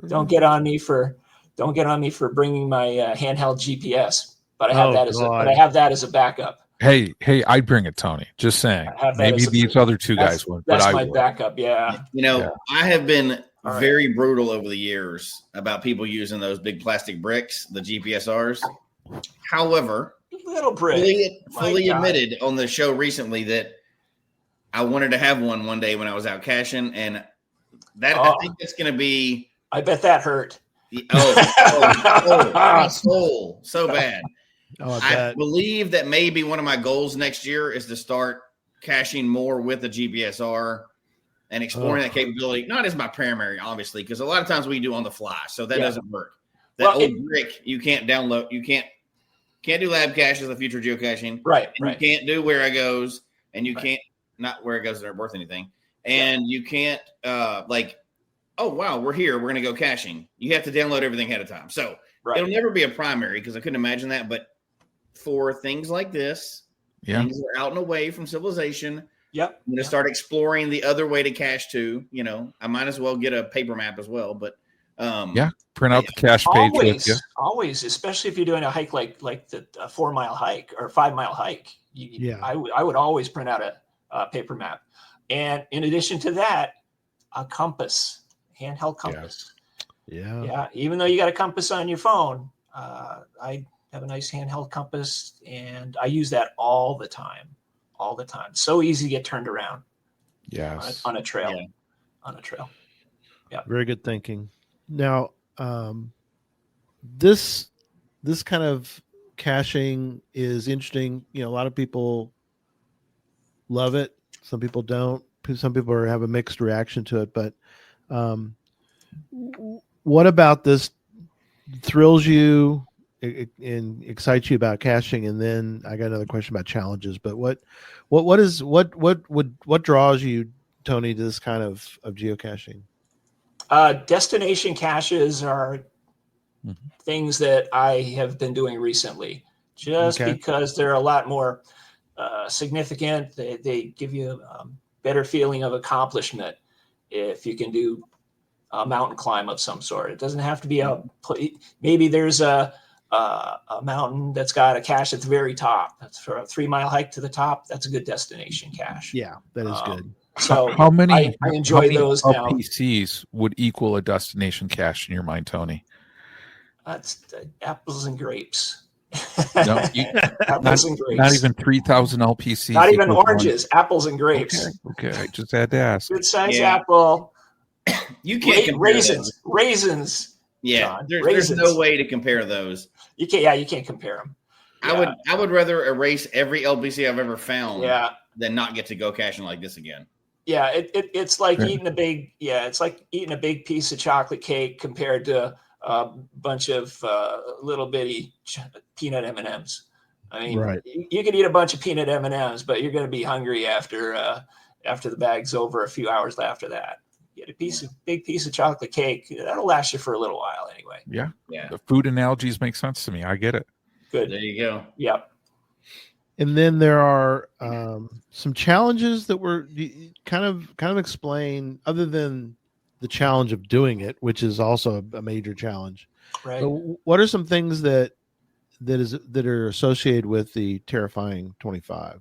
don't get on me for bringing my handheld GPS. But I have that as a backup. Hey, I'd bring it, Tony. Just saying. Maybe these other two guys would, but that's my backup. Yeah. I have been very brutal over the years about people using those big plastic bricks, the GPSRs. However, little brick. Fully admitted on the show recently that I wanted to have one day when I was out caching, and I think that's going to be. I bet that hurt. My soul, so bad. I believe that maybe one of my goals next year is to start caching more with the GPSR and exploring that capability. Not as my primary, obviously, because a lot of times we do on the fly, so that doesn't work. Old brick you can't download. You can't do lab caches of future geocaching. Right. You can't do where it goes, and you can't not where it goes that are worth anything. And you can't oh wow, we're here, we're gonna go caching. You have to download everything ahead of time. So it'll never be a primary because I couldn't imagine that, but for things like this, things that are out and away from civilization. Yep. I'm going to start exploring the other way to cache too. I might as well get a paper map as well. But print out the cache page with you. Always, especially if you're doing a hike like the 4 mile hike or 5 mile hike. I would always print out a paper map, and in addition to that, a compass, handheld compass. Yeah. Even though you got a compass on your phone, I have a nice handheld compass, and I use that all the time. So easy to get turned around. Yes. On a trail. Yeah. Very good thinking. Now, this kind of caching is interesting. A lot of people love it. Some people don't. Some people have a mixed reaction to it. But what about this thrills you and excites you about caching? And then I got another question about challenges. But what draws you, Tony, to this kind of geocaching? Destination caches are things that I have been doing recently. just Okay. because they're a lot more significant. They give you a better feeling of accomplishment if you can do a mountain climb of some sort. It doesn't have to be maybe there's a mountain that's got a cache at the very top. That's for a 3-mile hike to the top. That's a good destination cache. Yeah, that is good. So how many I enjoy those now. LPCs would equal a destination cache in your mind, Tony? That's apples and grapes. No, apples and grapes. Not even 3,000 LPCs. Not even equals oranges. Apples and grapes. Okay, I just had to ask. Good size apple. You can't compare those. Raisins. Yeah, John, there's no way to compare those. You can't compare them. Yeah. I would rather erase every LBC I've ever found than not get to go caching like this again. Yeah, it's like eating a big piece of chocolate cake compared to a bunch of little bitty peanut M&Ms. I mean, you can eat a bunch of peanut M&Ms, but you're going to be hungry after the bag's over a few hours after that. Get a big piece of chocolate cake. That'll last you for a little while anyway. Yeah. The food analogies make sense to me. I get it. Good. There you go. Yep. And then there are some challenges that were kind of explain, other than the challenge of doing it, which is also a major challenge. Right. But what are some things that are associated with the Terrifying 25?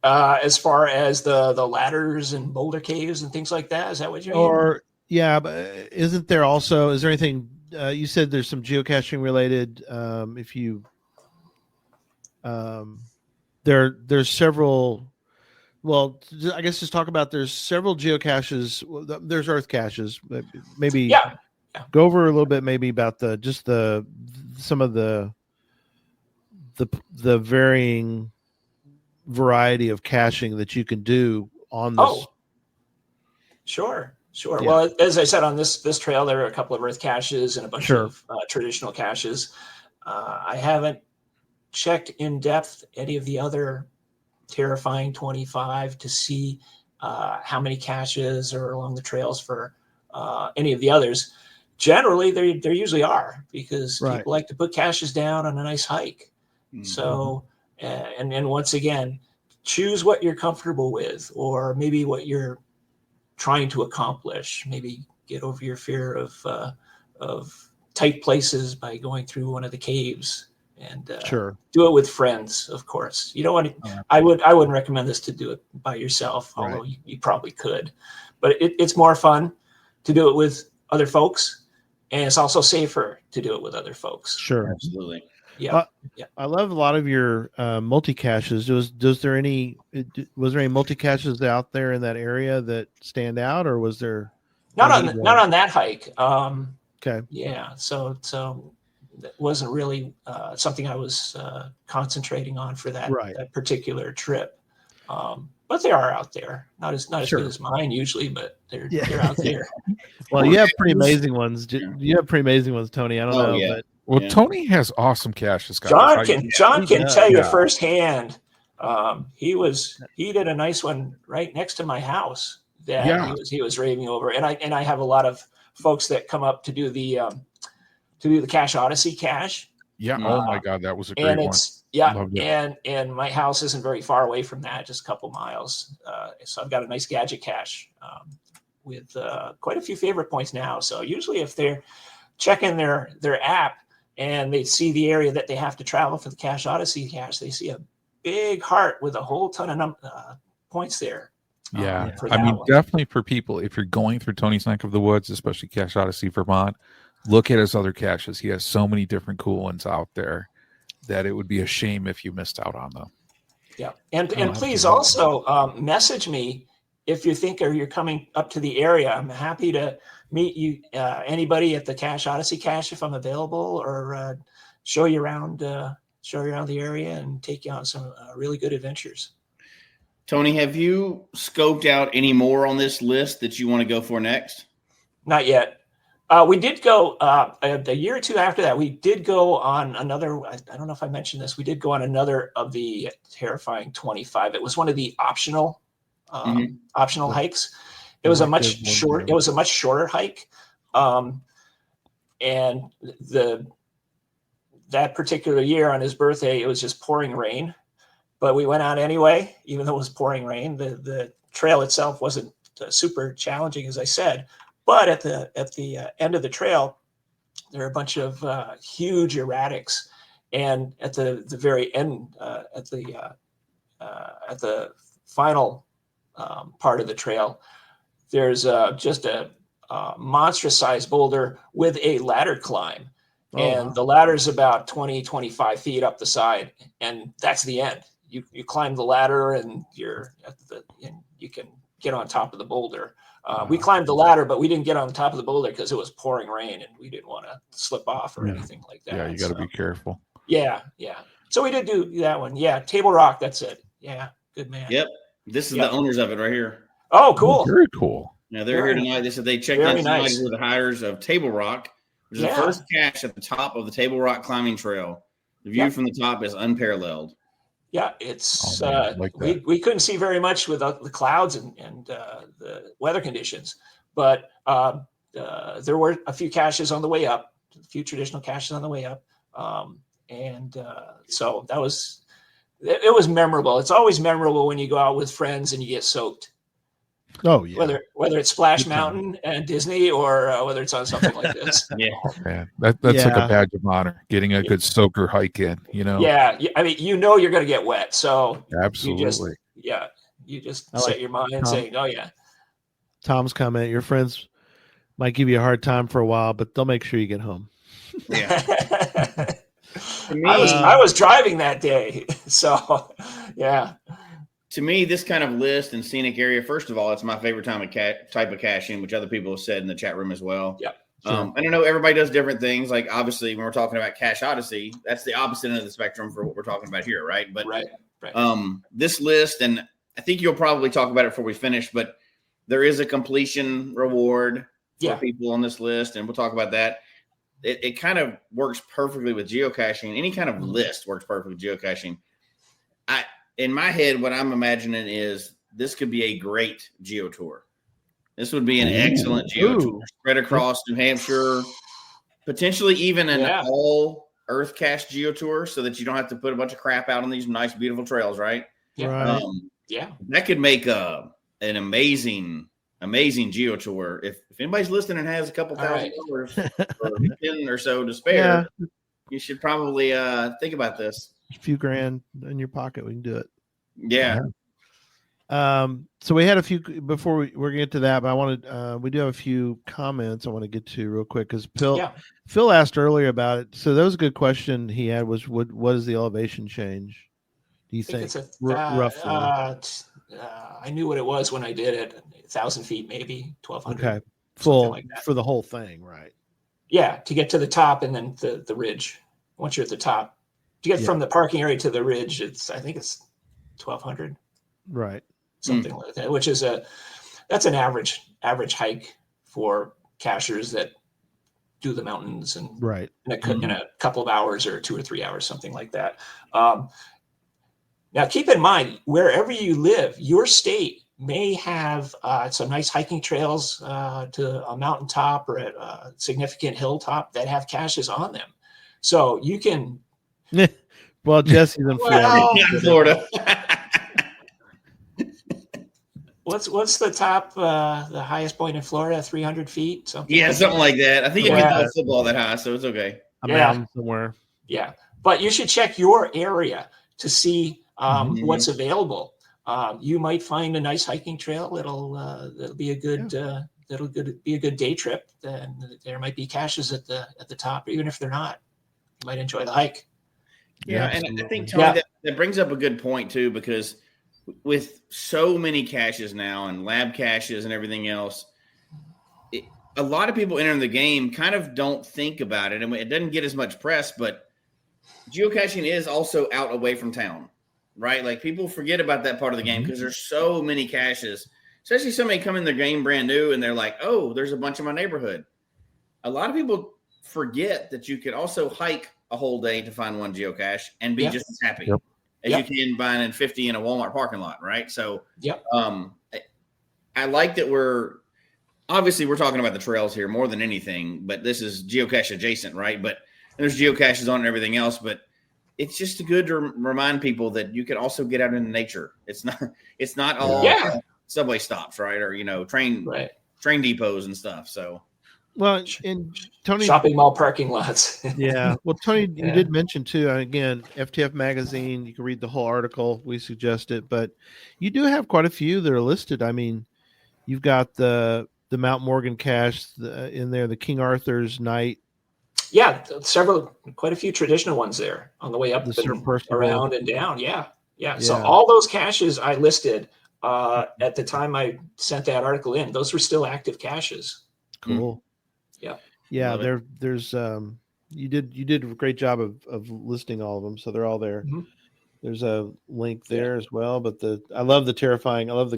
As far as the ladders and boulder caves and things like that, is that what you mean? Or but is there anything you said there's some geocaching related? If you there's several. Well, I guess just talk about there's several geocaches. There's earth caches. Maybe go over a little bit maybe about some of the varying variety of caching that you can do on this. Oh, sure. Yeah. Well, as I said, on this trail, there are a couple of earth caches and a bunch of traditional caches. I haven't checked in depth any of the other Terrifying 25 to see how many caches are along the trails for any of the others. Generally, there usually are, because people like to put caches down on a nice hike. Mm-hmm. So, and once again, choose what you're comfortable with, or maybe what you're trying to accomplish. Maybe get over your fear of tight places by going through one of the caves, and do it with friends. Of course, you don't want to. I wouldn't recommend this to do it by yourself, although you probably could. But it's more fun to do it with other folks, and it's also safer to do it with other folks. Sure, absolutely. Yeah, I love a lot of your multi caches. Was there any multi caches out there in that area that stand out, or was there not on that hike? Okay. Yeah. So that wasn't really something I was concentrating on for that particular trip. But they are out there. Not as good as mine usually, but they're out there. Well, you have pretty amazing ones. You have pretty amazing ones, Tony. I don't know, but. Well, Tony has awesome caches. John can tell you firsthand. He did a nice one right next to my house that he was raving over, and I have a lot of folks that come up to do the Cache Odyssey cache. Yeah. Oh my God, that was a great one. And my house isn't very far away from that, just a couple miles. So I've got a nice gadget cache with quite a few favorite points now. So usually if they're checking their app and they see the area that they have to travel for the Cache Odyssey cache, they see a big heart with a whole ton of points there. Yeah. I mean, definitely for people, if you're going through Tony's neck of the woods, especially Cache Odyssey, Vermont, look at his other caches. He has so many different cool ones out there that it would be a shame if you missed out on them. Yeah. And please also message me if you think or you're coming up to the area. I'm happy to meet you, anybody at the Cache Odyssey cache if I'm available, or show you around the area and take you on some really good adventures. Tony, have you scoped out any more on this list that you want to go for next? Not yet. We did go a year or two after that. We did go on another. I don't know if I mentioned this. We did go on another of the Terrifying 25. It was one of the optional hikes. It was a much shorter hike, and that particular year on his birthday, it was just pouring rain, but we went out anyway, even though it was pouring rain. The trail itself wasn't super challenging, as I said, but at the end of the trail, there are a bunch of huge erratics, and at the very end, at the final part of the trail, there's just a monstrous-sized boulder with a ladder climb. And the ladder's about 20, 25 feet up the side, and that's the end. You climb the ladder, and and you can get on top of the boulder. We climbed the ladder, but we didn't get on top of the boulder because it was pouring rain, and we didn't want to slip off or anything like that. Yeah, you got to be careful. Yeah. So we did do that one. Yeah, Table Rock. That's it. Yeah, good man. Yep. This is the owners of it right here. Oh, cool. Very cool. Now they're here tonight. They said they checked in tonight with the hires of Table Rock, which is the first cache at the top of the Table Rock climbing trail. The view from the top is unparalleled. Yeah, it's like we couldn't see very much with the clouds and the weather conditions, but there were a few caches on the way up, a few traditional caches on the way up, so that was it was memorable. It's always memorable when you go out with friends and you get soaked. Oh yeah. Whether it's Splash Mountain and Disney or whether it's on something like this. Yeah. Oh, man, that's like a badge of honor. Getting a good soaker hike in. Yeah. I mean, you're going to get wet, so absolutely. You just set your mind saying, "Oh yeah." Tom's comment: your friends might give you a hard time for a while, but they'll make sure you get home. Yeah. I was driving that day, so yeah. To me, this kind of list and scenic area, first of all, it's my favorite type of caching, which other people have said in the chat room as well. Yeah. Sure. I don't know. Everybody does different things. Like, obviously, when we're talking about Cache Odyssey, that's the opposite end of the spectrum for what we're talking about here, right? But right. This list, and I think you'll probably talk about it before we finish, but there is a completion reward for people on this list, and we'll talk about that. It kind of works perfectly with geocaching. Any kind of list works perfectly with geocaching. In my head, what I'm imagining is this could be a great geo tour. This would be an excellent geo tour spread across New Hampshire, potentially even an all earth cache geo tour, so that you don't have to put a bunch of crap out on these nice, beautiful trails, right? Yeah. That could make an amazing geo tour. If anybody's listening and has a couple $1,000 or 10 or so to spare, you should probably think about this. A few grand in your pocket, we can do it. Yeah. So we had a few before we're gonna get to that, but I wanted we do have a few comments I want to get to real quick because Phil asked earlier about it. So that was a good question he had was what is the elevation change? Do you think it's roughly? I knew what it was when I did it. 1,000 feet, maybe 1,200. Okay, full like for the whole thing, right? Yeah, to get to the top and then the ridge. Once you're at the top. To get from the parking area to the ridge, I think it's 1,200, right? Something like that. Which is that's an average hike for cachers that do the mountains and in a couple of hours or 2 or 3 hours, something like that. Now, keep in mind, wherever you live, your state may have some nice hiking trails to a mountaintop or a significant hilltop that have caches on them, so you can. Well, Jesse's in Florida. What's the top, the highest point in Florida? 300 feet, something. Yeah, something like that. I think you can throw football that high, so it's okay. A mountain somewhere. Yeah, but you should check your area to see what's available. You might find a nice hiking trail that'll be a good be a good day trip. Then there might be caches at the top, even if they're not. You might enjoy the hike. Yeah, and I think, Tony, that brings up a good point, too, because with so many caches now and lab caches and everything else, a lot of people entering the game kind of don't think about it. And it doesn't get as much press, but geocaching is also out away from town, right? Like, people forget about that part of the game because there's so many caches, especially somebody come in the game brand new and they're like, oh, there's a bunch in my neighborhood. A lot of people forget that you could also hike a whole day to find one geocache and be just as happy as you can buying 50 in a Walmart parking lot, right? So I like that we're talking about the trails here more than anything, but this is geocache adjacent, right? But there's geocaches on it and everything else, but it's just good to remind people that you can also get out into nature. It's not all subway stops, right? Or, train depots and stuff. So, well, and Tony, shopping mall parking lots. Yeah. Well, Tony, you did mention too, again, FTF magazine, you can read the whole article. We suggest it, but you do have quite a few that are listed. I mean, you've got the Mount Morgan cache in there, the King Arthur's Night. Yeah. Quite a few traditional ones there on the way up and around and down. Yeah. So all those caches I listed at the time I sent that article in, those were still active caches. Cool. Yeah. There's you did a great job of listing all of them, so they're all there. Mm-hmm. There's a link there as well, but I love the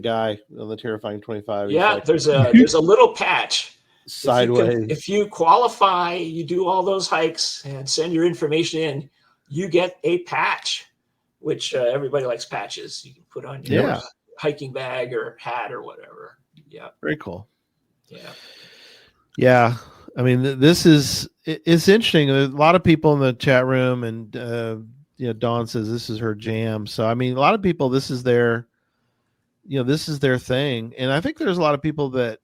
guy on the terrifying 25. Yeah, like, there's a little patch sideways. If you qualify, you do all those hikes and send your information in, you get a patch, which everybody likes patches. You can put on your hiking bag or hat or whatever. Yeah, very cool. Yeah. I mean, it's interesting. There's a lot of people in the chat room, and Dawn says this is her jam. So I mean, a lot of people, this is their thing, and I think there's a lot of people that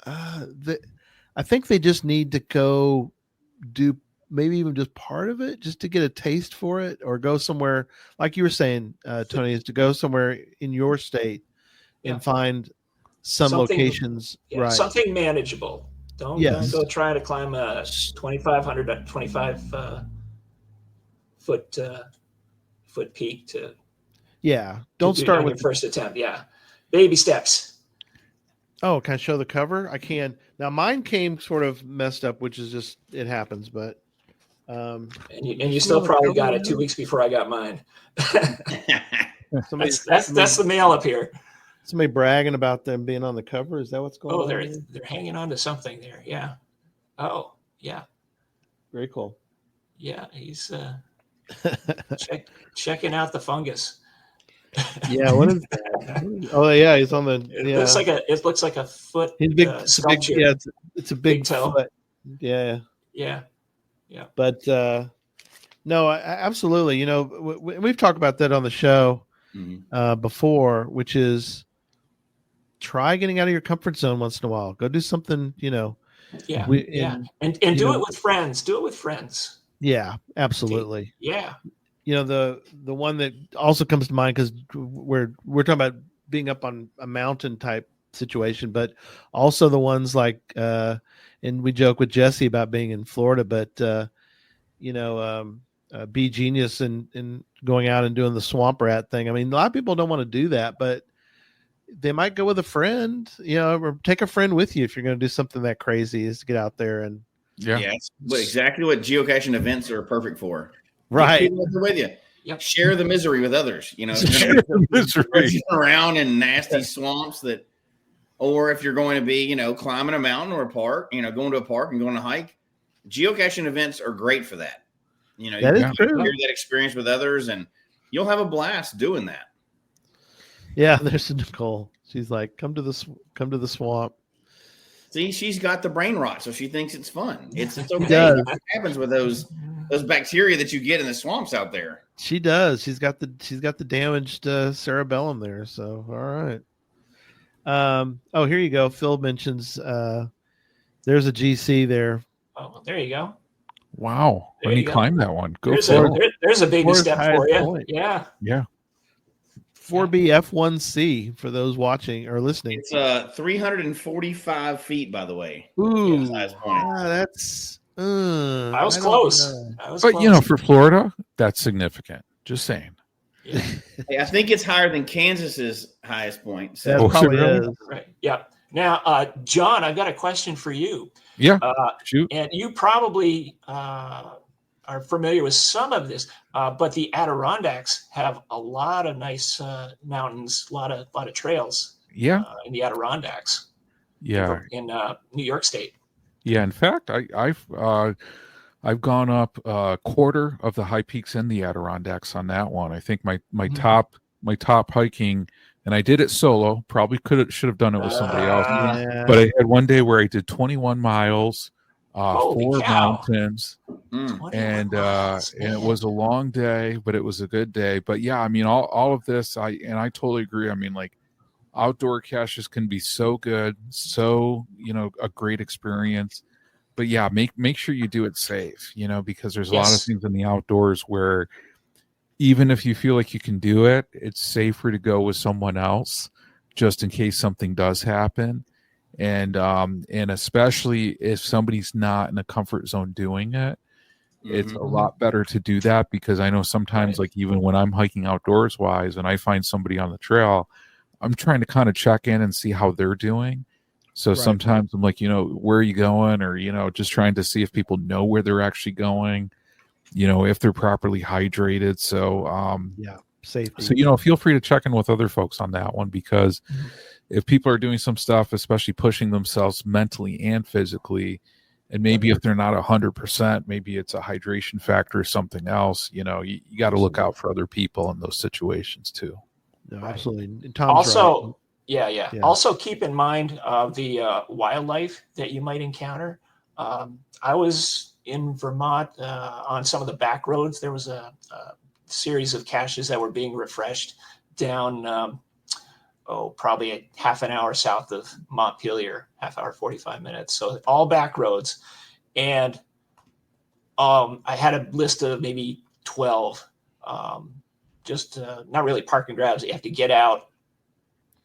I think they just need to go do maybe even just part of it, just to get a taste for it, or go somewhere like you were saying, Tony, is to go somewhere in your state and find something, locations, right? Something manageable. Don't go try to climb a 25 foot peak to. Yeah, don't start with your first attempt. Yeah, baby steps. Oh, can I show the cover? I can. Now mine came sort of messed up, which is just, it happens, but. And you still probably got it 2 weeks before I got mine. That's the mail up here. Somebody bragging about them being on the cover. Is that what's going on? Oh, they're hanging on to something there. Yeah. Oh, yeah. Very cool. Yeah, he's checking out the fungus. Yeah, what is that? Oh, yeah, he's on the. Yeah. It looks like a foot. He's big. Sculpture. It's a big toe. Foot. Yeah. But no, absolutely. We've talked about that on the show before, which is try getting out of your comfort zone once in a while. Go do something. And do it with friends. Do it with friends. Yeah, absolutely. Yeah. The one that also comes to mind, because we're talking about being up on a mountain type situation, but also the ones like and we joke with Jesse about being in Florida, but be genius and going out and doing the swamp rat thing. I mean, a lot of people don't want to do that, but they might go with a friend, or take a friend with you if you're going to do something that crazy, is to get out there and it's exactly what geocaching events are perfect for. Right. Get people with you. Yep. Share the misery with others. Share the misery around in nasty swamps or if you're going to be, climbing a mountain or a park, going to a park and going to hike, geocaching events are great for that. That is true. Share that experience with others, and you'll have a blast doing that. Yeah, there's Nicole. She's like, come to the swamp. See, she's got the brain rot, so she thinks it's fun. It's okay. What happens with those bacteria that you get in the swamps out there? She does. She's got the damaged cerebellum there. So all right. Here you go. Phil mentions there's a GC there. Oh, well, there you go. Wow. Let me climb that one. There's a baby step for you. Point. Yeah. 4B F1C for those watching or listening. It's 345 feet, by the way. Ooh, size point. That's. I was close. For Florida, that's significant. Just saying. Yeah. I think it's higher than Kansas's highest point. So that probably is. Right. Yeah. Now, John, I've got a question for you. Yeah. Shoot. And you probably are familiar with some of this, but the Adirondacks have a lot of nice mountains, a lot of trails. Yeah. In the Adirondacks. Yeah. In New York State. Yeah. In fact, I've gone up a quarter of the high peaks in the Adirondacks on that one. I think my top hiking, and I did it solo. Probably should have done it with somebody else. Yeah. But I had one day where I did 21 miles Holy 4 cow. mountains, 21 and miles, and it man. was a long day, but it was a good day. But yeah, I mean, all of this, I totally agree. I mean, like, outdoor caches can be so good, so, a great experience. But yeah, make sure you do it safe, because there's a lot of Yes. things in the outdoors where even if you feel like you can do it, it's safer to go with someone else just in case something does happen. And especially if somebody's not in a comfort zone doing it, it's a lot better to do that, because I know sometimes, Right. like, even when I'm hiking outdoors wise and I find somebody on the trail, I'm trying to kind of check in and see how they're doing. So Right. sometimes I'm like, where are you going? Or, just trying to see if people know where they're actually going, if they're properly hydrated. So, Yeah. Safety. so, feel free to check in with other folks on that one, because if people are doing some stuff, especially pushing themselves mentally and physically, and maybe if they're not 100%, maybe it's a hydration factor or something else, you got to look out for other people in those situations too. No, Right. absolutely. And Tom's Also, right. yeah. Also, keep in mind the wildlife that you might encounter. I was in Vermont on some of the back roads. There was a series of caches that were being refreshed down, probably a half an hour south of Montpelier, half hour, 45 minutes. So all back roads. And I had a list of maybe 12, just not really park and grabs. You have to get out,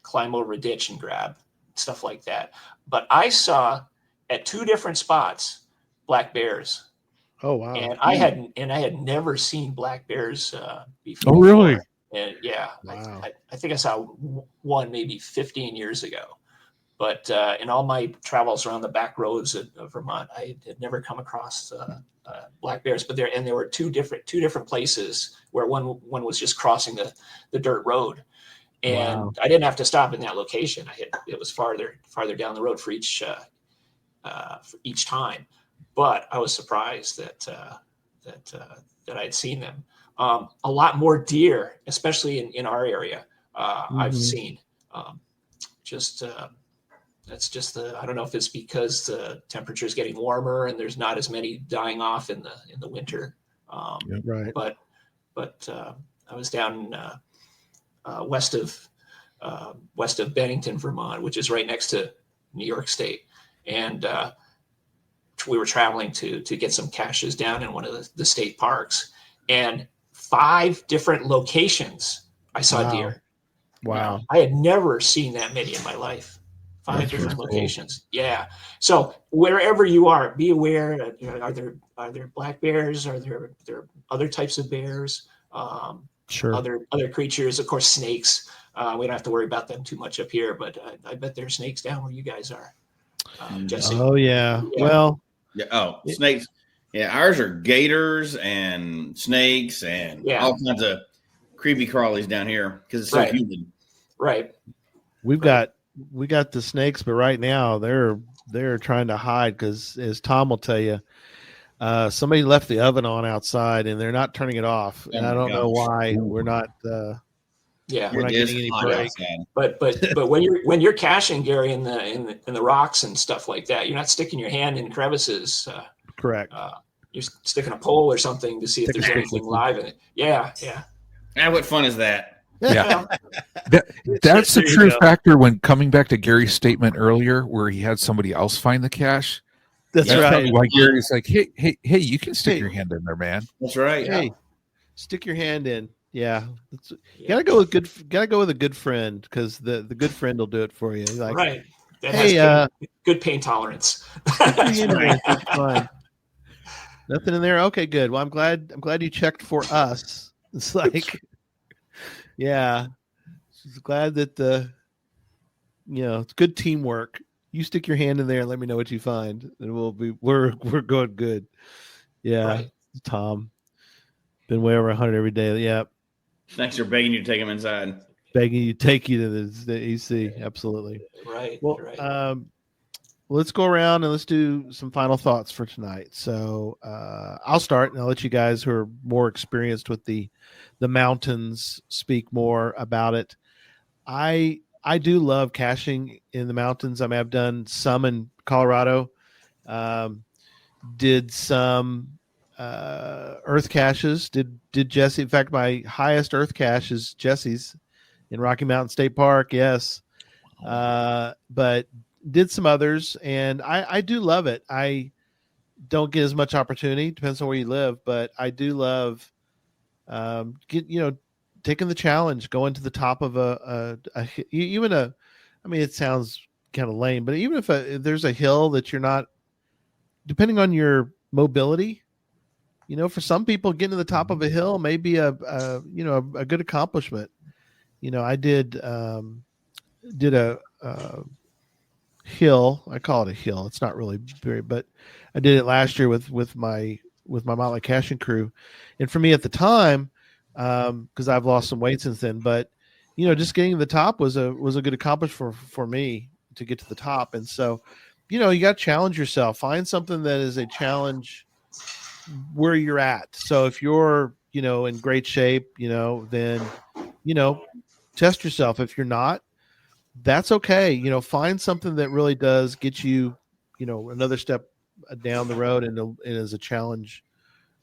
climb over a ditch and grab, stuff like that. But I saw at 2 different spots black bears, Oh, wow. and I had never seen black bears before. Oh, really? And yeah, Wow. I think I saw one maybe 15 years ago. But in all my travels around the back roads of Vermont, I had never come across black bears. But there were two different places where one was just crossing the dirt road, and Wow. I didn't have to stop in that location. It was farther down the road for each time. But I was surprised that I had seen them. A lot more deer, especially in our area. I've seen. Just That's just I don't know if it's because the temperature is getting warmer and there's not as many dying off in the winter. Right. But I was down west of Bennington, Vermont, which is right next to New York State, and we were traveling to get some caches down in one of the state parks, and 5 different locations I saw deer. Wow. Now, I had never seen that many in my life. 5 different locations. Yeah. So wherever you are, be aware. Are there black bears? Are there other types of bears? Sure. Other creatures, of course, snakes. We don't have to worry about them too much up here, but I bet there are snakes down where you guys are. Jesse. Oh, yeah. Well, Yeah. Oh, snakes. Yeah, ours are gators and snakes and all kinds of creepy crawlies down here because it's so humid. Right. we got the snakes, but right now they're trying to hide because, as Tom will tell you, somebody left the oven on outside and they're not turning it off, and I don't know why. We're not. We're not getting any break. But when you're caching, Gary, in the rocks and stuff like that, you're not sticking your hand in crevices. Correct. You're sticking a pole or something to see if there's anything live in it. Yeah. What fun is that? Yeah. That's the true factor when coming back to Gary's statement earlier where he had somebody else find the cache. That's right. Why Gary's like, hey, you can stick your hand in there, man. That's right. Hey, stick your hand in. Yeah. Gotta go with a good friend, because the good friend will do it for you. Like, right. That hey, has good pain tolerance. That's right. That's fine. Nothing in there. Okay, good. Well, I'm glad you checked for us. It's like, yeah, just glad that it's good teamwork. You stick your hand in there and let me know what you find, and we're going good. Yeah, right. Tom, been way over 100 every day. Yeah, thanks for begging you to take him inside. Begging you to take you to the EC. Absolutely. Right. Well, right. Let's go around and let's do some final thoughts for tonight. So I'll start, and I'll let you guys who are more experienced with the mountains speak more about it. I do love caching in the mountains. I mean, I've done some in Colorado. did some earth caches. Did Jesse? In fact, my highest earth cache is Jesse's in Rocky Mountain State Park. Yes, but did some others, and I do love it. I don't get as much opportunity. Depends on where you live, but I do love taking the challenge, going to the top of even a. I mean, it sounds kind of lame, but even if there's a hill that you're not, depending on your mobility, for some people, getting to the top of a hill may be a good accomplishment. I did a hill. I call it a hill. It's not really very, but I did it last year with my motley caching crew, and for me at the time, because I've lost some weight since then, but just getting to the top was a good accomplishment for me to get to the top. And so, you got to challenge yourself, find something that is a challenge where you're at. So if you're, in great shape, then, test yourself. If you're not, that's okay. Find something that really does get you, another step down the road and is a challenge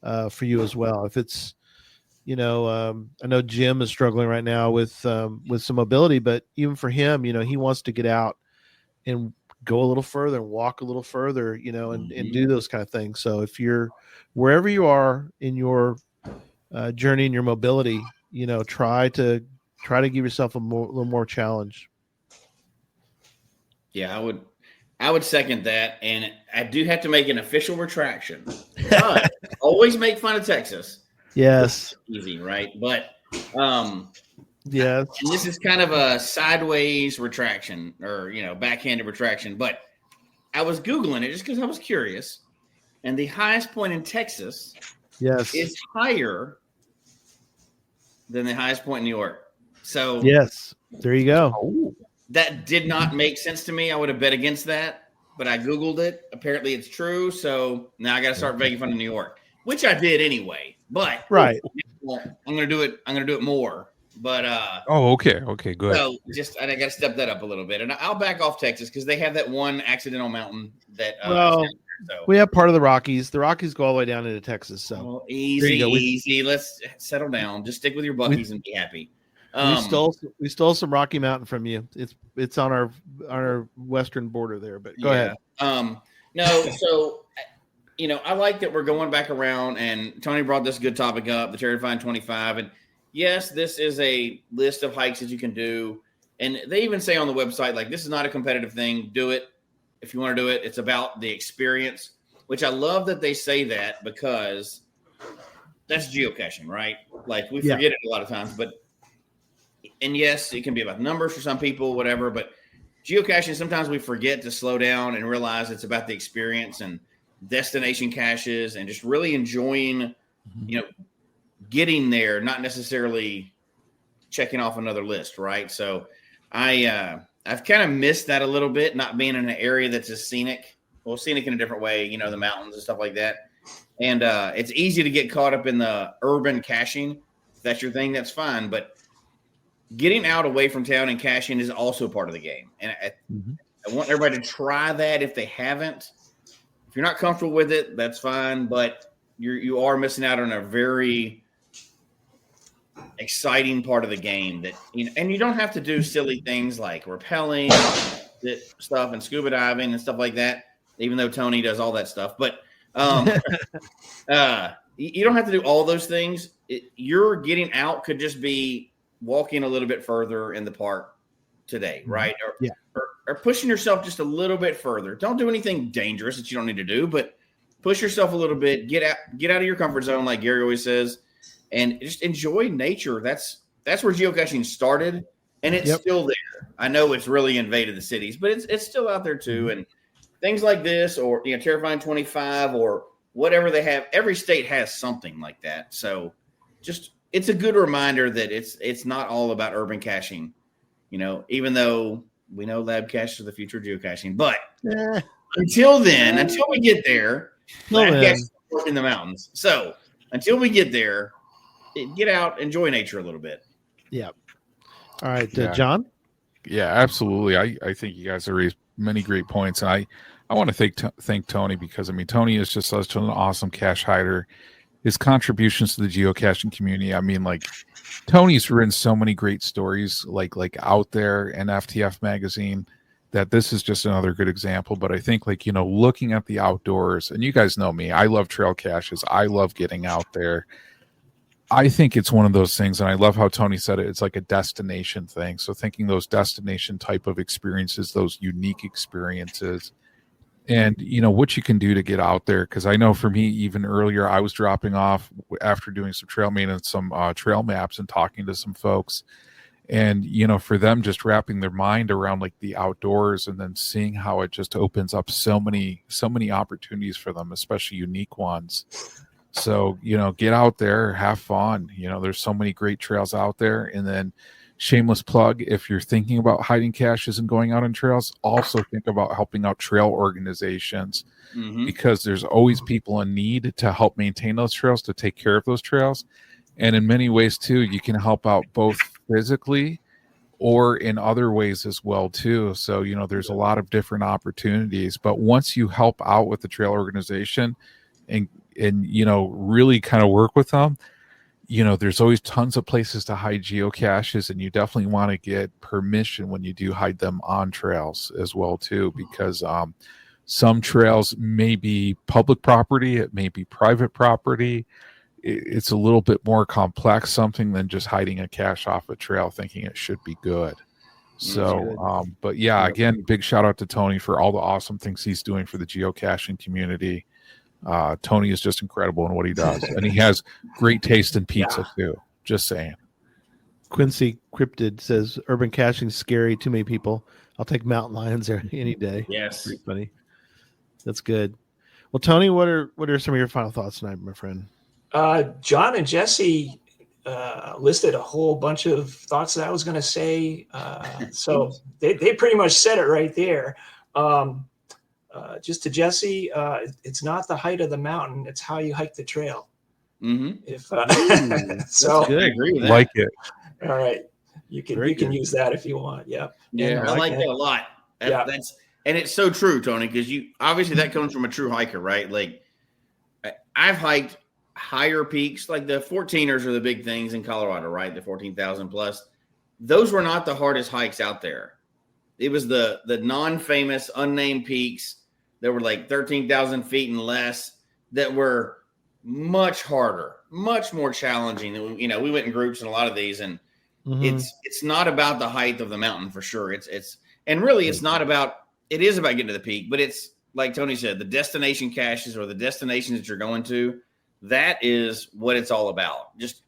for you as well. If it's, I know Jim is struggling right now with some mobility, but even for him, he wants to get out and go a little further and walk a little further, and do those kind of things. So if you're wherever you are in your journey and your mobility, try to give yourself a little more challenge. Yeah, I would second that, and I do have to make an official retraction. But always make fun of Texas. Yes. Easy, right? But yes. And this is kind of a sideways retraction or, backhanded retraction. But I was Googling it just because I was curious. And the highest point in Texas is higher than the highest point in New York. So yes, there you go. That did not make sense to me. I would have bet against that, but I Googled it. Apparently it's true. So now I got to start making fun of New York, which I did anyway. But right, I'm gonna do it. I'm gonna do it more. But okay, good. So I got to step that up a little bit, and I'll back off Texas because they have that one accidental mountain that. We have part of the Rockies. The Rockies go all the way down into Texas. So easy. Let's settle down. Just stick with your Buckies and be happy. We stole some Rocky Mountain from you. It's on our western border there. But go ahead. No, so. I like that we're going back around, and Tony brought this good topic up, the Terrifying 25. And yes, this is a list of hikes that you can do. And they even say on the website, like, this is not a competitive thing. Do it if you want to do it. It's about the experience, which I love that they say that because that's geocaching, right? Like, we forget it a lot of times. And yes, it can be about numbers for some people, whatever. But geocaching, sometimes we forget to slow down and realize it's about the experience and destination caches and just really enjoying, getting there, not necessarily checking off another list, right? So I've kind of missed that a little bit, not being in an area that's as scenic in a different way, the mountains and stuff like that. And it's easy to get caught up in the urban caching. If that's your thing, that's fine. But getting out away from town and caching is also part of the game. And I want everybody to try that if they haven't. If you're not comfortable with it, that's fine, but you are missing out on a very exciting part of the game that and you don't have to do silly things like rappelling stuff and scuba diving and stuff like that, even though Tony does all that stuff. But you don't have to do all those things. Your getting out could just be walking a little bit further in the park today, right? Or pushing yourself just a little bit further. Don't do anything dangerous that you don't need to do, but push yourself a little bit. Get out of your comfort zone, like Gary always says, and just enjoy nature. That's where geocaching started, and it's still there. I know it's really invaded the cities, but it's still out there too. And things like this, or Terrifying 25, or whatever they have. Every state has something like that. So just it's a good reminder that it's not all about urban caching. Even though we know lab caches are the future of geocaching, but until we get there, lab caches work in the mountains. So until we get there, get out, enjoy nature a little bit. Yeah. All right, John. Yeah, absolutely. I think you guys have raised many great points, and I want to thank Tony because, I mean, Tony is just such an awesome cache hider. His contributions to the geocaching community, I mean, like, Tony's written so many great stories like out there in FTF magazine that this is just another good example. But I think, like, you know, looking at the outdoors, and you guys know me, I love trail caches. I love getting out there. I think it's one of those things, and I love how Tony said it. It's like a destination thing. So thinking those destination type of experiences, those unique experiences, and, you know, what you can do to get out there. Because I know for me, even earlier, I was dropping off after doing some trail maintenance, some trail maps and talking to some folks. And, you know, for them just wrapping their mind around like the outdoors and then seeing how it just opens up so many opportunities for them, especially unique ones. So, you know, get out there, have fun. You know, there's so many great trails out there. And then, shameless plug, if you're thinking about hiding caches and going out on trails, also think about helping out trail organizations, because there's always people in need to help maintain those trails, to take care of those trails. And in many ways too, you can help out both physically or in other ways as well too. So, you know, there's a lot of different opportunities, but once you help out with the trail organization and you know, really kind of work with them, you know, there's always tons of places to hide geocaches, and you definitely want to get permission when you do hide them on trails as well too, because some trails may be public property, it may be private property. It's a little bit more complex something than just hiding a cache off a trail thinking it should be good. So but yeah, again, big shout out to Tony for all the awesome things he's doing for the geocaching community. Tony is just incredible in what he does, and he has great taste in pizza too. Just saying. Quincy Cryptid says urban caching is scary. Too many people. I'll take mountain lions there any day. Yes, pretty funny. That's good. Well, Tony, what are some of your final thoughts tonight, my friend? John and Jesse listed a whole bunch of thoughts that I was going to say. So they pretty much said it right there. Just to Jesse, it's not the height of the mountain; it's how you hike the trail. If so, good. I agree with that. Like it. All right, you can use that if you want. Yeah, I like that a lot. That's and it's so true, Tony, because you obviously that comes from a true hiker, right? Like I've hiked higher peaks, like the 14ers are the big things in Colorado, right? The 14,000 plus. Those were not the hardest hikes out there. It was the non-famous, unnamed peaks that were like 13,000 feet and less that were much harder, much more challenging. You know, we went in groups in a lot of these, and it's not about the height of the mountain for sure. It's not about. It is about getting to the peak, but it's like Tony said, the destination caches or the destinations that you're going to. That is what it's all about. Just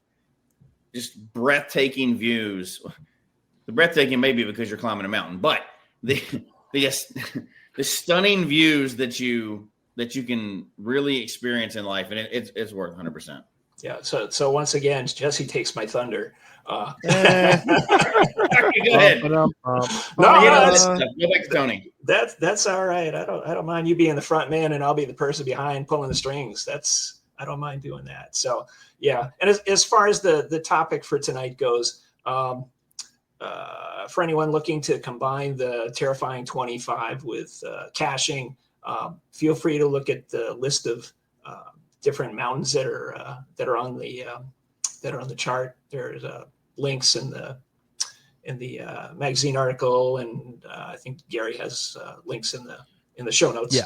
breathtaking views. The breathtaking may be because you're climbing a mountain, but the stunning views that you can really experience in life, and it's worth 100%. Yeah. So once again, Jesse takes my thunder. Go ahead. No, go back to Tony. That's all right. I don't mind you being the front man, and I'll be the person behind pulling the strings. I don't mind doing that. So yeah. And as far as the topic for tonight goes, for anyone looking to combine the Terrifying 25 with caching, feel free to look at the list of different mountains that are on the chart. There's links in the magazine article, and I think Gary has links in the show notes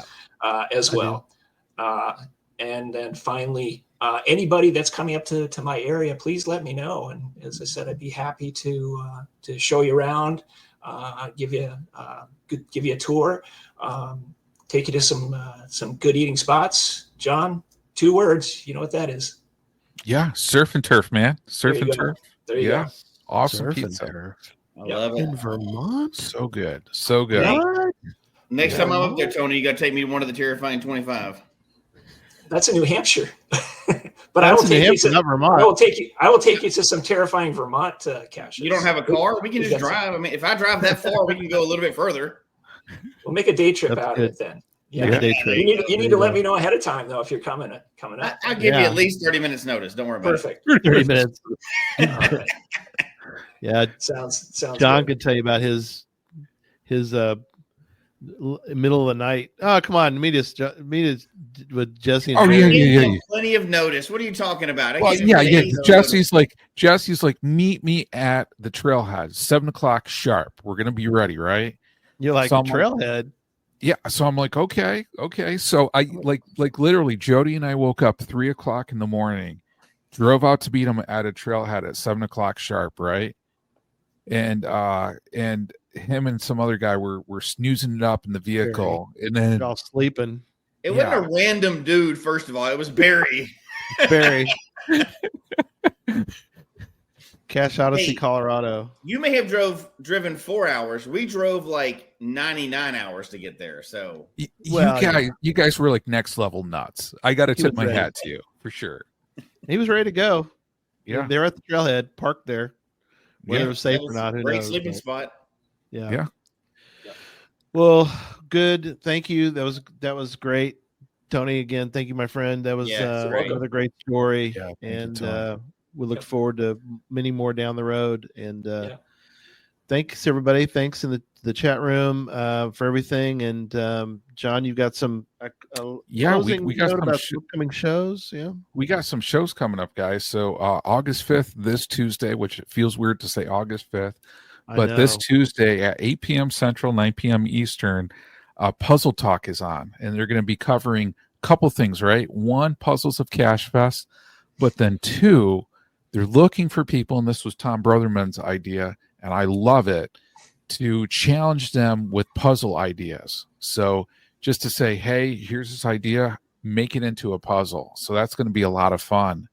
as well. And then finally, anybody that's coming up to my area, please let me know. And as I said, I'd be happy to show you around, give you a tour, take you to some good eating spots. John, 2 words, you know what that is? Yeah, surf and turf, man. Surf and turf. There you go. Awesome Surf pizza. and turf. I love it. In Vermont? So good. So good. What? Next time I'm up there, Tony, you got to take me to one of the Terrifying 25. That's in New Hampshire. But I will take you to Vermont. I will take you to some terrifying Vermont caches. You don't have a car? We can just drive. I mean, if I drive that far, we can go a little bit further. We'll make a day trip out of it then. Yeah. Day trip. You need to let me know ahead of time though if you're coming up. I'll give you at least 30 minutes notice. Don't worry about it. Perfect. 30 minutes. Yeah. Sounds John good. could tell you about his middle of the night. Oh, come on, meet us with Jesse. And Oh, yeah. Plenty of notice. What are you talking about? I Well, gave him yeah. days of Jesse's like, meet me at the trailhead, 7:00 sharp. We're gonna be ready, right? You're like, So trailhead. Yeah. So I'm like, okay. So I like literally, Jody and I woke up 3:00 in the morning, drove out to meet him at a trailhead at 7:00 sharp, right? And him and some other guy were snoozing it up in the vehicle, and then all sleeping. It wasn't a random dude. First of all, it was Barry. Barry. Cache Odyssey, Hey, Colorado. You may have driven 4 hours. We drove like 99 hours to get there. So you guys were like next level nuts. I got to tip my ready. hat to you for sure. He was ready to go. Yeah, they were at the trailhead, parked there. Whether it was safe or not, who great knows? sleeping spot. Yeah. Well, good. Thank you. That was great. Tony, again, thank you, my friend. That was another great story. Yeah, and we look forward to many more down the road. And thanks, everybody. Thanks in the chat room for everything. And John, you've got some we got some upcoming shows. Yeah, we got some shows coming up, guys. So August 5th, this Tuesday, which it feels weird to say August 5th, but this Tuesday at 8 p.m. Central, 9 p.m. Eastern, Puzzle Talk is on, and they're going to be covering a couple things, right? One, Puzzles of Cache Fest, but then two, they're looking for people, and this was Tom Brotherman's idea, and I love it, to challenge them with puzzle ideas. So just to say, hey, here's this idea, make it into a puzzle. So that's going to be a lot of fun.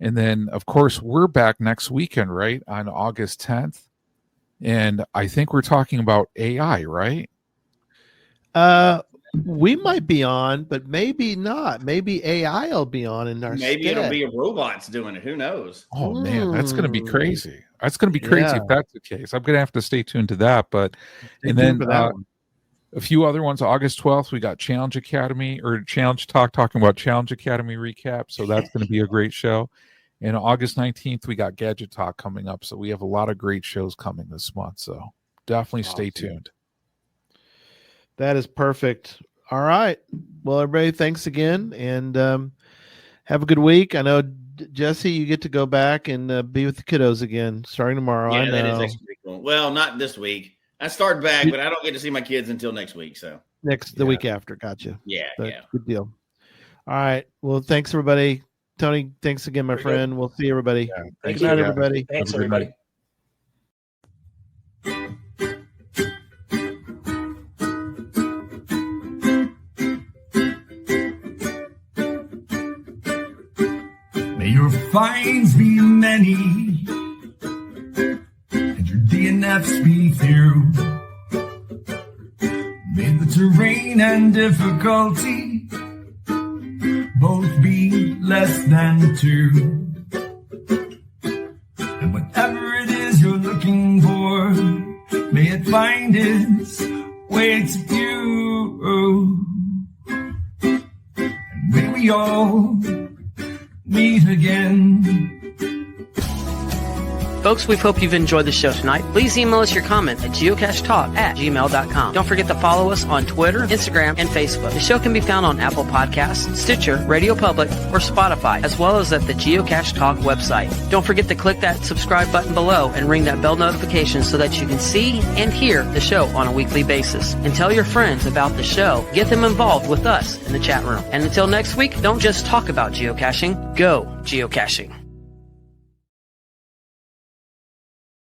And then, of course, we're back next weekend, right, on August 10th. And I think we're talking about AI, right? We might be on, but maybe not. Maybe AI will be on in our Maybe stead. it'll be robots doing it. Who knows? Oh, man, that's going to be crazy. That's going to be crazy if that's the case. I'm going to have to stay tuned to that. But and then a few other ones. August 12th, we got Challenge Academy or Challenge Talk talking about Challenge Academy recap. So that's going to be a great show. And August 19th, we got Gadget Talk coming up. So we have a lot of great shows coming this month. So definitely stay tuned. That is perfect. All right. Well, everybody, thanks again. And have a good week. I know, Jesse, you get to go back and be with the kiddos again starting tomorrow. Yeah, I know. that is actually cool. Well, not this week. I start back, but I don't get to see my kids until next week. So the week after. Gotcha. Yeah. Good deal. All right. Well, thanks, everybody. Tony, thanks again, my friend. We'll see everybody. Yeah, good night, everybody. Thanks, everybody. May your finds be many, and your DNFs be few. May the terrain and difficulty both be less than 2. And whatever it is you're looking for, may it find its way to you. And may we all meet again. Folks, we hope you've enjoyed the show tonight. Please email us your comment at geocachetalk@gmail.com. Don't forget to follow us on Twitter, Instagram, and Facebook. The show can be found on Apple Podcasts, Stitcher, Radio Public, or Spotify, as well as at the Geocache Talk website. Don't forget to click that subscribe button below and ring that bell notification so that you can see and hear the show on a weekly basis. And tell your friends about the show. Get them involved with us in the chat room. And until next week, don't just talk about geocaching, go geocaching.